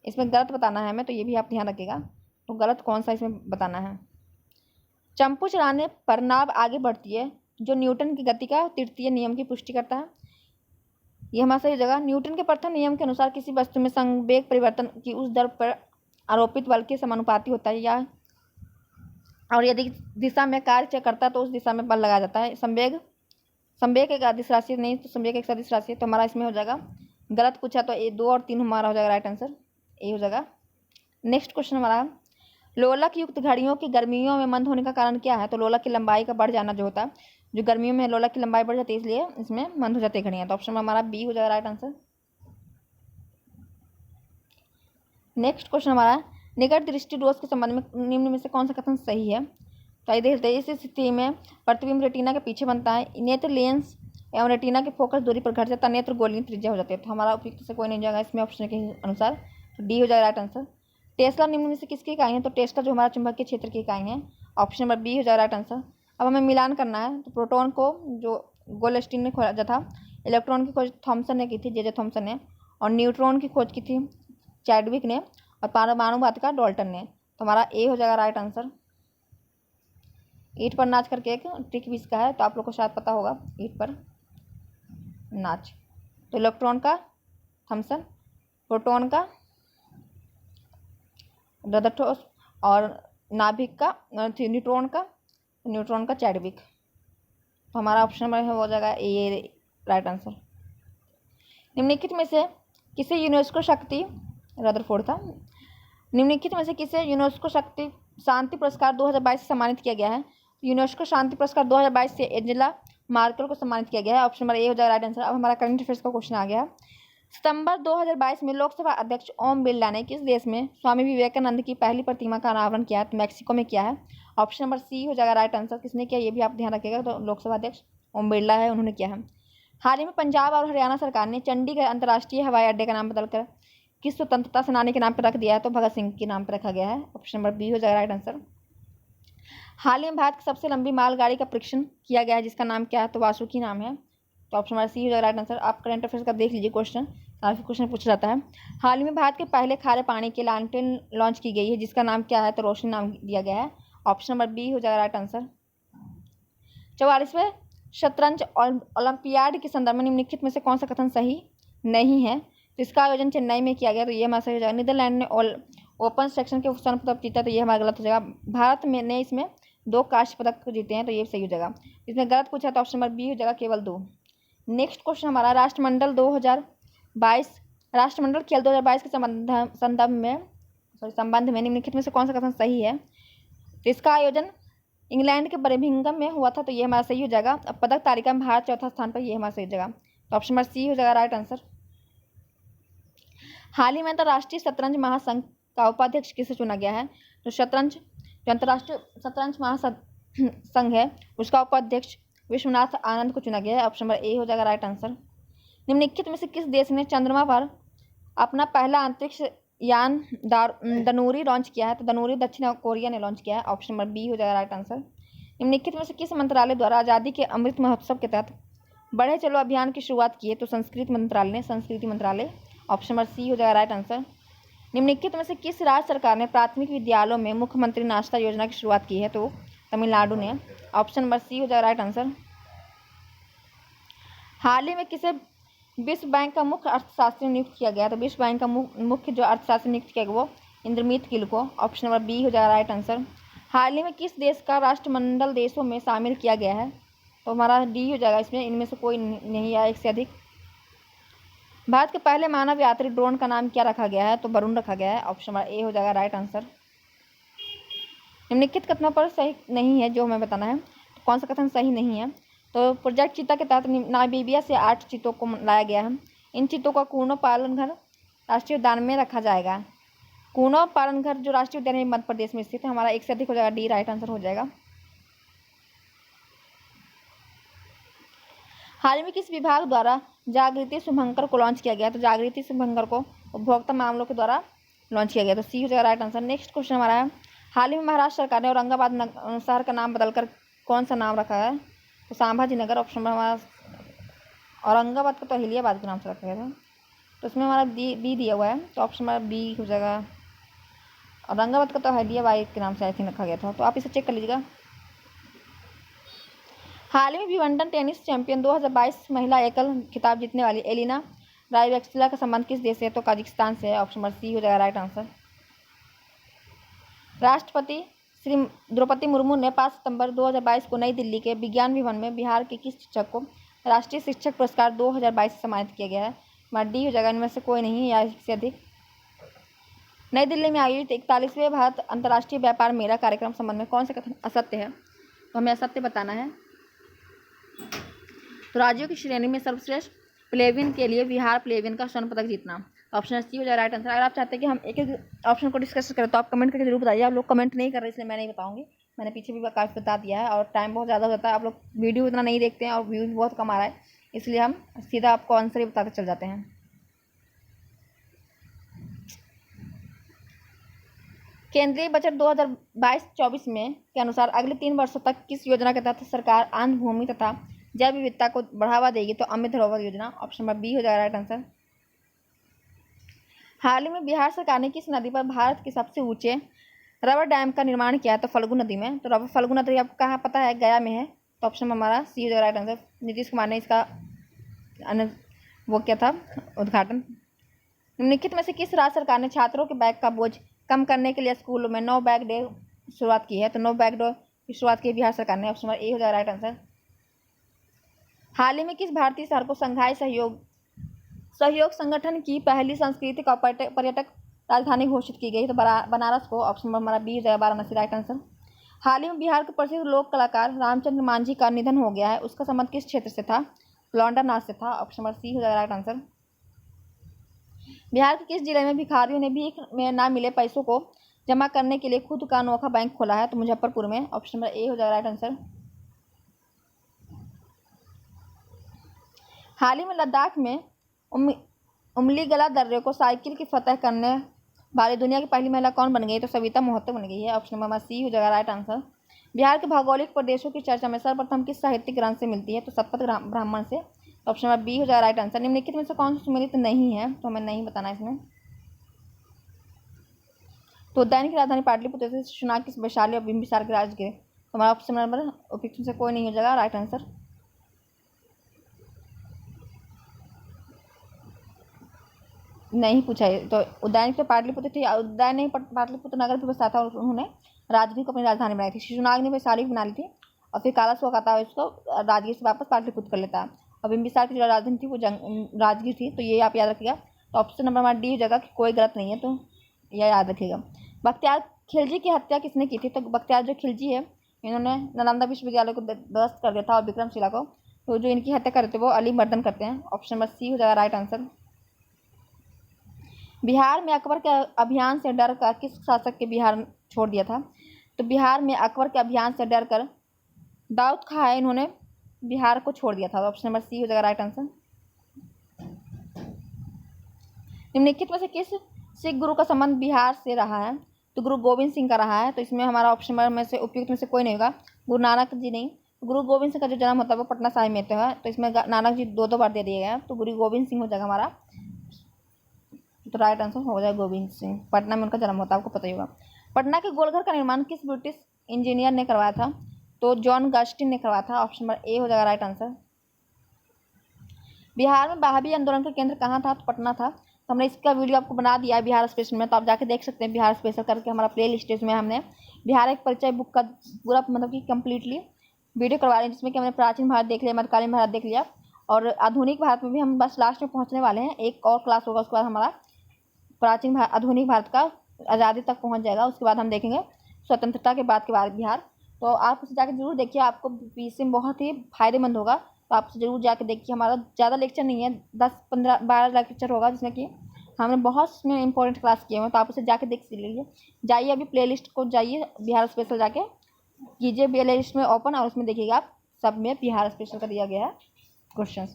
इसमें गलत बताना है हमें, तो ये भी आप ध्यान रखिएगा, तो गलत कौन सा इसमें बताना है। चंपू चलाने पर नाव आगे बढ़ती है, जो न्यूटन की गति का तृतीय नियम की पुष्टि करता है, ये हमारा सही जगह। न्यूटन के प्रथम नियम के अनुसार किसी वस्तु में संवेग परिवर्तन की उस दर पर आरोपित बल के समानुपाती होता है, या और यदि दिशा में कार्य करता है तो उस दिशा में बल लगाया जाता है। संवेग एक अदिश राशि नहीं, तो संवेग एक सदिश राशि है, तो हमारा इसमें हो जाएगा गलत पूछा, तो ए 2 और 3 हमारा हो जाएगा राइट आंसर, ए हो जाएगा। नेक्स्ट क्वेश्चन हमारा, लोलक युक्त घड़ियों की गर्मियों में मंद होने का कारण क्या है, तो लोलक की लंबाई का बढ़ जाना जो होता है, जो गर्मियों में लोलक की लंबाई बढ़ जाती है, इसलिए इसमें मंद हो जाती है घड़ियाँ, तो ऑप्शन में हमारा बी हो जाएगा राइट आंसर। नेक्स्ट क्वेश्चन हमारा, निकट दृष्टि दोष के संबंध में निम्न में से कौन सा कथन सही है, तो आइए देखते हैं। इस स्थिति में प्रतिबिंब रेटिना के पीछे बनता है, नेत्र लेंस एवं रेटिना के फोकस दूरी पर घट जाता है, नेत्र गोलीय त्रिज्या हो जाती है, तो हमारा उपयुक्त से कोई नहीं जाएगा इसमें ऑप्शन के अनुसार, तो डी हो जाएगा राइट आंसर। टेस्ला निम्न में से किसकी इकाई है, तो टेस्ला जो हमारा चुंबकीय क्षेत्र की इकाई है, ऑप्शन नंबर बी हो जाएगा राइट आंसर। अब हमें मिलान करना है, तो प्रोटॉन को जो गोल्डस्टीन ने खोजा था, इलेक्ट्रॉन की खोज थॉमसन ने की थी, जे थॉमसन ने, और न्यूट्रॉन की खोज की थी चैडविक ने, और परमाणु बाध्यता डाल्टन ने, तो हमारा ए हो जाएगा राइट आंसर। ईंट पर नाच करके एक ट्रिक भी इसका है, तो आप लोग को शायद पता होगा, ईंट पर नाच, तो इलेक्ट्रॉन का थॉमसन, प्रोटॉन का रदरफोर्ड, और नाभिक का न्यूट्रॉन का चैडविक, तो हमारा ऑप्शन नंबर हो जाएगा ए राइट आंसर। निम्नलिखित में से किसे यूनेस्को शक्ति रदरफोर्ड था, निम्नलिखित में से किसे यूनेस्को शक्ति शांति पुरस्कार 2022 से सम्मानित किया गया है, यूनेस्को शांति पुरस्कार 2022 से एंजेला मार्केल को सम्मानित किया गया है, ऑप्शन नंबर ए हो जाएगा राइट आंसर। अब हमारा करंट अफेयर्स का क्वेश्चन आ गया है, सितंबर 2022 में लोकसभा अध्यक्ष ओम बिरला ने किस देश में स्वामी विवेकानंद की पहली प्रतिमा का अनावरण किया है, तो मैक्सिको में किया है, ऑप्शन नंबर सी हो जाएगा राइट आंसर। किसने किया ये भी आप ध्यान रखिएगा, तो लोकसभा अध्यक्ष ओम बिरला है, उन्होंने किया है। हाल ही में पंजाब और हरियाणा सरकार ने चंडीगढ़ अंतर्राष्ट्रीय हवाई अड्डे का नाम बदलकर किस स्वतंत्रता सेनानी के नाम पर रख दिया है, तो भगत सिंह के नाम पर रखा गया है, ऑप्शन नंबर बी हो जाएगा राइट आंसर। हाल ही में भारत की सबसे लंबी मालगाड़ी का परीक्षण किया गया है, जिसका नाम क्या है, तो वासुकी नाम है, तो ऑप्शन नंबर सी हो जाएगा राइट आंसर। आप करंट अफेयर्स का देख लीजिए, क्वेश्चन काफी क्वेश्चन पूछा जाता है। हाल ही में भारत के पहले खारे पानी की लालटेन लॉन्च की गई है, जिसका नाम क्या है, तो रोशनी नाम दिया गया है, ऑप्शन नंबर बी हो जाएगा राइट आंसर। 44वें शतरंज ओलंपियाड के संदर्भ में निम्नलिखित में से कौन सा कथन सही नहीं है, तो इसका आयोजन चेन्नई में किया गया, तो ये हमारा सही हो जाएगा। नीदरलैंड ने ओपन सेक्शन के स्वर्ण पदक जीता, तो ये हमारा गलत हो जाएगा। भारत में ने इसमें 2 कांस्य पदक जीते हैं, तो ये सही हो जाएगा। इसमें गलत पूछा तो ऑप्शन नंबर बी हो जाएगा केवल 2। नेक्स्ट क्वेश्चन हमारा, राष्ट्रमंडल खेल 2022 के संबंध में निम्नलिखित में से कौन सा कथन सही है, तो इसका आयोजन इंग्लैंड के बर्मिंघम में हुआ था, तो ये हमारा सही हो जाएगा। अब पदक तालिका में भारत चौथा स्थान पर, ये हमारा सही हो जाएगा। तो ऑप्शन नंबर सी हो जाएगा राइट आंसर। हाल ही में अंतर्राष्ट्रीय शतरंज महासंघ का उपाध्यक्ष किसे चुना गया है? तो जो अंतर्राष्ट्रीय शतरंज महासंघ है उसका उपाध्यक्ष विश्वनाथ आनंद को चुना गया है। ऑप्शन नंबर ए हो जाएगा राइट आंसर। निम्नलिखित में से किस देश ने चंद्रमा पर अपना पहला अंतरिक्ष यान दनूरी लॉन्च किया है? तो दनूरी दक्षिण कोरिया ने लॉन्च किया है। ऑप्शन नंबर बी हो जाएगा राइट आंसर। निम्नलिखित में से किस मंत्रालय द्वारा आज़ादी के अमृत महोत्सव के तहत बढ़े चलो अभियान की शुरुआत की है? तो संस्कृति मंत्रालय ने, संस्कृति मंत्रालय। ऑप्शन नंबर सी हो जाएगा राइट आंसर। निम्नलिखित में से किस राज्य सरकार ने प्राथमिक विद्यालयों में मुख्यमंत्री नाश्ता योजना की शुरुआत की है? तो तमिलनाडु ने। ऑप्शन नंबर सी हो जाएगा राइट आंसर। हाल ही में किसे विश्व बैंक का मुख्य अर्थशास्त्री नियुक्त किया गया? तो विश्व बैंक का मुख्य जो अर्थशास्त्री नियुक्त किया गया वो इंद्रमीत गिल को। ऑप्शन नंबर बी हो जाएगा राइट आंसर। हाल ही में किस देश का राष्ट्रमंडल देशों में शामिल किया गया है? तो हमारा डी हो जाएगा इसमें, इनमें से कोई नहीं है एक से अधिक। भारत के पहले मानव यात्री ड्रोन का नाम क्या रखा गया है? तो वरुण रखा गया है। ऑप्शन नंबर ए हो जाएगा राइट आंसर। निम्नलिखित कथनों पर सही नहीं है जो हमें बताना है। तो कौन सा कथन सही नहीं है? तो प्रोजेक्ट चीता के तहत नामीबिया से 8 चीतों को लाया गया है। इन चीतों का कूनो पालन घर राष्ट्रीय उद्यान में रखा जाएगा। कूनो पालन घर जो राष्ट्रीय उद्यान में मध्य प्रदेश में स्थित है, हमारा एक से अधिक हो जाएगा, डी राइट आंसर हो जाएगा। हाल में किस विभाग द्वारा जागृति शुभंकर को लॉन्च किया गया? तो जागृति शुभंकर को उपभोक्ता मामलों के द्वारा लॉन्च किया गया। तो सी हो जाएगा राइट आंसर। नेक्स्ट क्वेश्चन हमारा है, हाल ही में महाराष्ट्र सरकार ने औरंगाबाद शहर का नाम बदलकर कौन सा नाम रखा है? तो संभाजी नगर। ऑप्शन में हमारा औरंगाबाद को तो अहिल्याबाद के नाम से रखा गया था, तो उसमें हमारा बी दिया हुआ है। तो ऑप्शन हमारा बी हो जाएगा। औरंगाबाद को तो अहिल्याबाई के नाम से आई थिंक रखा गया था, तो आप इसे चेक कर लीजिएगा। हाल ही में विंबलडन टेनिस चैंपियन 2022 महिला एकल खिताब जीतने वाली एलिना राइवेक्सिला का संबंध किस देश से है? तो कजाकिस्तान से है। ऑप्शन नंबर सी हो जाएगा राइट आंसर। राष्ट्रपति श्री द्रौपदी मुर्मू ने 5 सितंबर 2022 को नई दिल्ली के विज्ञान भवन में बिहार के किस शिक्षक को राष्ट्रीय शिक्षक पुरस्कार 2022 से सम्मानित किया गया है? हमारा डी हो जाएगा, इनमें से कोई नहीं है या इससे अधिक। नई दिल्ली में आयोजित 41वें भारत अंतर्राष्ट्रीय व्यापार मेला कार्यक्रम संबंध में कौन सा कथन असत्य है? तो हमें असत्य बताना है। तो राज्यों की श्रेणी में सर्वश्रेष्ठ प्लेवियन के लिए बिहार प्लेवियन का स्वर्ण पदक जीतना। ऑप्शन सी हो जाए राइट आंसर। अगर आप चाहते हैं कि हम एक एक ऑप्शन को डिस्कस करें तो आप कमेंट करके जरूर बताइए। आप लोग कमेंट नहीं कर रहे इसलिए मैं नहीं बताऊंगी, मैंने पीछे भी काफ़ी बता दिया है और टाइम बहुत ज़्यादा हो जाता है। आप लोग वीडियो इतना नहीं देखते हैं और व्यूज़ बहुत कम आ रहा है, इसलिए हम सीधा आपको आंसर ही बताते चल जाते हैं। केंद्रीय बजट 2022-24 में के अनुसार अगले 3 वर्षों तक किस योजना के तहत सरकार आंध्र भूमि तथा जैव विविधता को बढ़ावा देगी? तो अमृत सरोवर योजना। ऑप्शन नंबर बी हो जाएगा राइट आंसर। हाल ही में बिहार सरकार ने किस नदी पर भारत के सबसे ऊंचे रबर डैम का निर्माण किया है? तो फल्गु नदी में। तो रबर फल्गु नदी आपको कहाँ पता है? गया में है। तो ऑप्शन हमारा सी हो जाएगा राइट आंसर। नीतीश कुमार ने इसका वो किया था उद्घाटन। निम्नलिखित में से किस राज्य सरकार ने छात्रों के बैग का बोझ कम करने के लिए स्कूलों में नो बैग डे शुरुआत की है? तो नो बैग डे की शुरुआत की बिहार सरकार ने। ऑप्शन नंबर ए हो जाएगा राइट आंसर। हाल ही में किस भारतीय शहर को संघाई सहयोग संगठन की पहली सांस्कृतिक और पर्यटक राजधानी घोषित की गई? तो बनारस को। ऑप्शन नंबर हमारा बी हो जाएगा वाराणसी राइट आंसर। हाल ही में बिहार के प्रसिद्ध लोक कलाकार रामचंद्र मांझी का निधन हो गया है, उसका संबंध किस क्षेत्र से था? लौंडानाथ से था। ऑप्शन नंबर सी हो जाएगा राइट आंसर। बिहार के किस जिले में भिखारियों ने भीख में ना मिले पैसों को जमा करने के लिए खुद का अनोखा बैंक खोला है? तो मुजफ्फरपुर में। ऑप्शन नंबर ए हो जाएगा राइट आंसर। हाल ही में लद्दाख में उमलीगला दर्रे को साइकिल की फतह करने वाली दुनिया की पहली महिला कौन बन गई? तो सविता मोहतो बन गई है। ऑप्शन नंबर सी हो जाएगा राइट आंसर। बिहार के भौगोलिक प्रदेशों की चर्चा में सर्वप्रथम किस साहित्यिक ग्रंथ से मिलती है? तो शपथ ब्राह्मण से। ऑप्शन नंबर बी हो जाएगा राइट आंसर। निम्नलिखित में से कौन सा सुमेलित नहीं है? तो हमें नहीं बताना इसमें। तो उद्यान की राजधानी पाटलिपुत्र से शिशुनाग की वैशाली और बिंबिसार के राजगीर। तो हमारा ऑप्शन नंबर उपयुक्त से कोई नहीं हो जाएगा राइट आंसर। नहीं पूछा है। तो उद्यान की पाटलिपुत्र थी, उद्यान नहीं पाटलिपुत्र नगर भी बसाया था और उन्होंने राजगीर को अपनी राजधानी बनाई थी। शिशुनाग ने वैशाली बना ली थी और फिर काला सुआ इसको राजगीर से वापस पाटलिपुत्र कर लेता है। और बिंबिसार की जो राजधानी थी वो राजगीर थी। तो ये आप याद रखिएगा। तो ऑप्शन नंबर हमारा डी हो जाएगा कि कोई गलत नहीं है, तो यह याद रखिएगा। बख्तियार खिलजी की हत्या किसने की थी? तो बख्तियार जो खिलजी है इन्होंने नालंदा विश्वविद्यालय को ध्वस्त कर दिया था और विक्रमशिला को। तो जो इनकी हत्या करते थे वो अली मर्दन करते हैं। ऑप्शन नंबर सी हो जाएगा राइट आंसर। बिहार में अकबर के अभियान से डर कर किस शासक के बिहार छोड़ दिया था? तो बिहार में अकबर के अभियान से डर कर दाऊद खां है, इन्होंने बिहार को छोड़ दिया था। ऑप्शन नंबर सी हो जाएगा राइट आंसर। निम्नलिखित में से किस सिख गुरु का संबंध बिहार से रहा है? तो गुरु गोविंद सिंह का रहा है। तो इसमें हमारा ऑप्शन नंबर में से उपयुक्त में से कोई नहीं होगा। गुरु नानक जी नहीं, गुरु गोविंद सिंह का जो जन्म होता है वो पटना साहिब में होता है। तो इसमें नानक जी दो बार दे दिए गए हैं, तो गुरु गोविंद सिंह हो जाएगा हमारा। तो राइट आंसर हो जाएगा गोविंद सिंह। पटना में उनका जन्म होता है, आपको पता ही होगा। पटना के गोलघर का निर्माण किस ब्रिटिश इंजीनियर ने करवाया था? तो जॉन गस्टिन ने करवाया था। ऑप्शन नंबर ए हो जाएगा राइट आंसर। बिहार में वहाबी आंदोलन का केंद्र कहाँ था? तो पटना था। तो हमने इसका वीडियो आपको बना दिया है बिहार स्पेशल में, तो आप जाके देख सकते हैं बिहार स्पेशल करके हमारा प्ले लिस्ट में हमने बिहार एक परिचय बुक का पूरा मतलब कि कम्प्लीटली वीडियो करवा रहे हैं, जिसमें कि हमने प्राचीन भारत देख लिया, मध्यकालीन भारत देख लिया और आधुनिक भारत में भी हम बस लास्ट में पहुंचने वाले हैं। एक और क्लास होगा, उसके बाद हमारा प्राचीन आधुनिक भारत का आज़ादी तक पहुंच जाएगा। उसके बाद हम देखेंगे स्वतंत्रता के बाद के बाद बिहार। तो आप उसे जाकर जरूर देखिए, आपको पीसी में बहुत ही फायदेमंद होगा। तो आप जरूर जाके देखिए। हमारा ज़्यादा लेक्चर नहीं है, 10-15-12 लेक्चर होगा, जिसमें कि हमने बहुत इसमें इंपॉर्टेंट क्लास किए हुए हैं। तो आप उसे जाके देख लीजिए। जाइए अभी प्लेलिस्ट को जाइए, बिहार स्पेशल जाके कीजिए प्लेलिस्ट में ओपन और उसमें देखिएगा आप सब में बिहार स्पेशल का दिया गया है क्वेश्चन।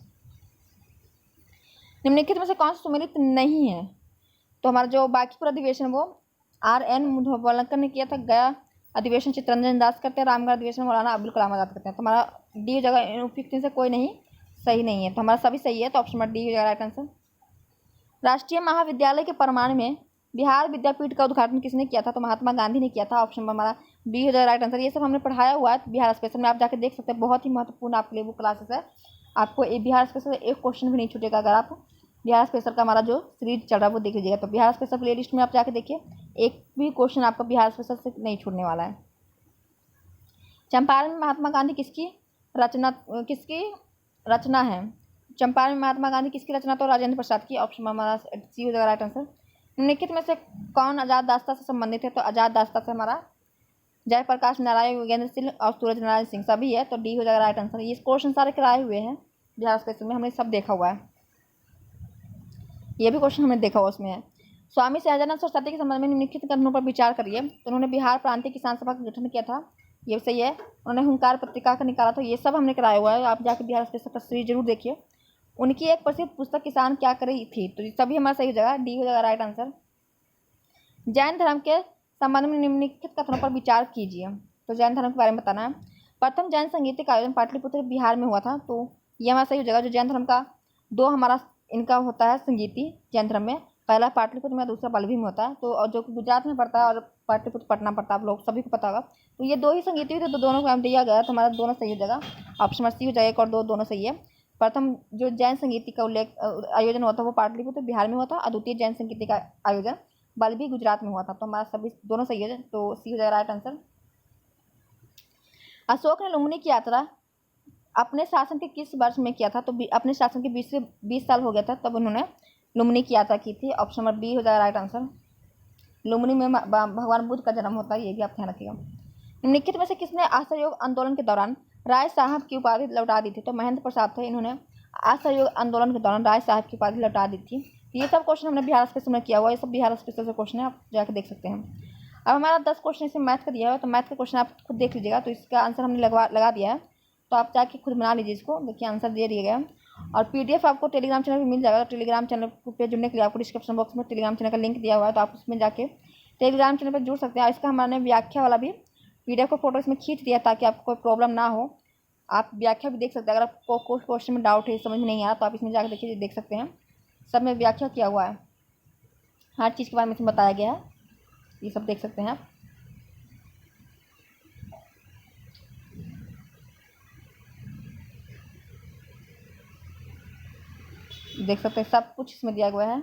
निम्नलिखित में से कौन सा सुमेलित नहीं है? तो हमारा जो बाकी पूरा अधिवेशन वो R.N. मुधोलकर ने किया था। गया अधिवेशन चित्तरंजन दास करते हैं। रामगढ़ अधिवेशन मौलाना अब्दुल कलाम आजाद करते हैं। तो हमारा डी जगह उपयुक्त से कोई नहीं सही नहीं है, तो हमारा सभी सही है। तो ऑप्शन नंबर डी हो जाएगा राइट आंसर। राष्ट्रीय महाविद्यालय के परमाणु में बिहार विद्यापीठ का उद्घाटन किसने किया था? तो महात्मा गांधी ने किया था। ऑप्शन नंबर हमारा बी हो जाएगा राइट आंसर। ये सब हमने पढ़ाया हुआ है बिहार स्पेशल में, आप जाके देख सकते हैं। बहुत ही महत्वपूर्ण आपके लिए वो क्लासेस है। आपको बिहार स्पेशल एक क्वेश्चन भी नहीं छूटेगा अगर आप बिहार स्पेशल का हमारा जो सीरीज चल रहा है वो देख लीजिएगा। तो बिहार स्पेशल प्ले लिस्ट में आप जाके देखिए, एक भी क्वेश्चन आपका बिहार स्पेशल से नहीं छूटने वाला है। चंपारण में महात्मा गांधी किसकी रचना है? चंपारण में महात्मा गांधी किसकी रचना? तो राजेंद्र प्रसाद की। ऑप्शन हमारा सी हो जाएगा राइट आंसर। निम्नलिखित में से कौन आजाद दास्ता से संबंधित है? तो आजाद दास्ता से हमारा जयप्रकाश नारायण, योगेंद्र सिंह और सूरज नारायण सिंह सभी है। तो डी हो जाएगा राइट आंसर। ये क्वेश्चन सारे कराए हुए हैं बिहार स्पेशल में, हमने सब देखा हुआ है। ये भी क्वेश्चन हमने देखा हुआ उसमें है। स्वामी सहजानंद सरस्वती के संबंध में निम्नलिखित कथनों पर विचार करिए। तो उन्होंने बिहार प्रांतीय किसान सभा का गठन किया था, ये सही है। उन्होंने हुंकार पत्रिका का निकाला था, ये सब हमने कराया हुआ है। आप जाके बिहार स्पेशल का सीरीज जरूर देखिए। उनकी एक प्रसिद्ध पुस्तक किसान क्या करी थी? तो ये सभी हमारा सही हो जाएगा, डी हो जाएगा राइट आंसर। जैन धर्म के संबंध में निम्नलिखित कथनों पर विचार कीजिए। तो जैन धर्म के बारे में बताना है। प्रथम जैन संगीत का आयोजन पाटलिपुत्र बिहार में हुआ था, तो ये हमारा सही हो जाएगा। जो जैन धर्म का दो हमारा इनका होता है संगीति जैन धर्म में, पहला पाटलिपुत्र में, दूसरा बल्लभी में होता है। तो और जो गुजरात में पड़ता है और पाटलिपुत्र पटना पड़ता है, आप लोग सभी को पता होगा। तो ये दो ही संगीति थे, तो दोनों को दिया गया, तो हमारा दोनों सही हो जाएगा। ऑप्शन नंबर सी हो जाएगा, एक और दो दोनों सही है। प्रथम जो जैन संगीति का आयोजन हुआ था वो पाटलिपुत्र बिहार में हुआ था और द्वितीय जैन संगीति का आयोजन बल्लभी गुजरात में हुआ था। तो हमारा सभी दोनों सही है, तो सी हो जाएगा राइट आंसर। अशोक ने लुम्बिनी की यात्रा अपने शासन के किस वर्ष में किया था? तो अपने शासन के 20 साल हो गया था तब उन्होंने लुम्बिनी की यात्रा की थी। ऑप्शन नंबर बी हो जाएगा राइट आंसर। लुम्बिनी में भगवान बुद्ध का जन्म होता है, ये भी आप ध्यान रखिएगा। निम्नलिखित में से किसने असहयोग आंदोलन के दौरान राय साहब की उपाधि लौटा दी थी? तो महेंद्र प्रसाद थे, इन्होंने असहयोग आंदोलन के दौरान राय साहब की उपाधि लौटा दी थी। ये सब क्वेश्चन हमने बिहार स्पेशल में किया हुआ है, ये सब बिहार स्पेशल से क्वेश्चन है, आप जाकर देख सकते हैं। अब हमारा 10 क्वेश्चन इसमें मैथ का दिया हुआ है, तो मैथ का क्वेश्चन आप खुद देख लीजिएगा। तो इसका आंसर हमने लगा दिया है, तो आप जाके खुद बना लीजिए इसको। देखिए आंसर दे दिया गया। और पीडीएफ आपको टेलीग्राम चैनल पर मिल जाएगा। तो टेलीग्राम चैनल पे जुड़ने के लिए आपको डिस्क्रिप्शन बॉक्स में टेलीग्राम चैनल का लिंक दिया हुआ है, तो आप उसमें जाके टेलीग्राम चैनल पर जुड़ सकते हैं। इसका हमारे व्याख्या वाला भी पीडीएफ को फोटो इसमें खींच दिया ताकि आपको कोई प्रॉब्लम ना हो। आप व्याख्या भी देख सकते हैं। अगर आपको कोई क्वेश्चन में डाउट है, समझ में नहीं आया, तो आप इसमें जाकर देखिए, देख सकते हैं। सब में व्याख्या किया हुआ है, हर चीज़ के बारे में इसमें बताया गया है, ये सब देख सकते हैं आप। देख सकते हैं सब कुछ इसमें दिया हुआ है।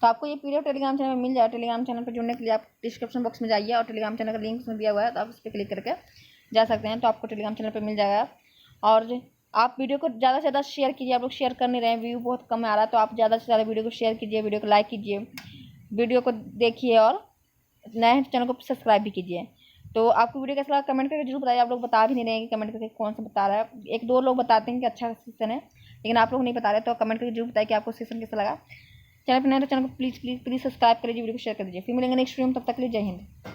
तो आपको ये पीडीएफ टेलीग्राम चैनल में मिल जाए। टेलीग्राम चैनल पर जुड़ने के लिए आप डिस्क्रिप्शन बॉक्स में जाइए और टेलीग्राम चैनल का लिंक उसमें दिया हुआ है, तो आप उस पर क्लिक करके जा सकते हैं। तो आपको टेलीग्राम चैनल पर मिल जाएगा। और आप वीडियो को ज़्यादा से ज़्यादा शेयर कीजिए। आप लोग शेयर कर नहीं रहे हैं, व्यू बहुत कम आ रहा है, तो आप ज़्यादा से ज़्यादा वीडियो को शेयर कीजिए, वीडियो को लाइक कीजिए, वीडियो को देखिए और नए हैं तो चैनल को सब्सक्राइब भी कीजिए। तो आपको वीडियो कैसा लगा कमेंट करके जरूर बताइए। आप लोग बता भी नहीं रहे हैं कि कमेंट करके कौन सा बता रहा है। एक दो लोग बताते हैं कि अच्छा सेशन है, लेकिन आप लोग नहीं बता रहे, तो कमेंट करके जरूर बताइए कि आपको सेशन कैसा लगा। चैनल पर नए तो चैनल को प्लीज़ प्लीज़ प्लीज़ सब्सक्राइब कर लीजिए, वीडियो को शेयर कर दीजिए। फिर मिलेंगे नेक्स्ट वीडियो में, तब तक के लिए जय हिंद।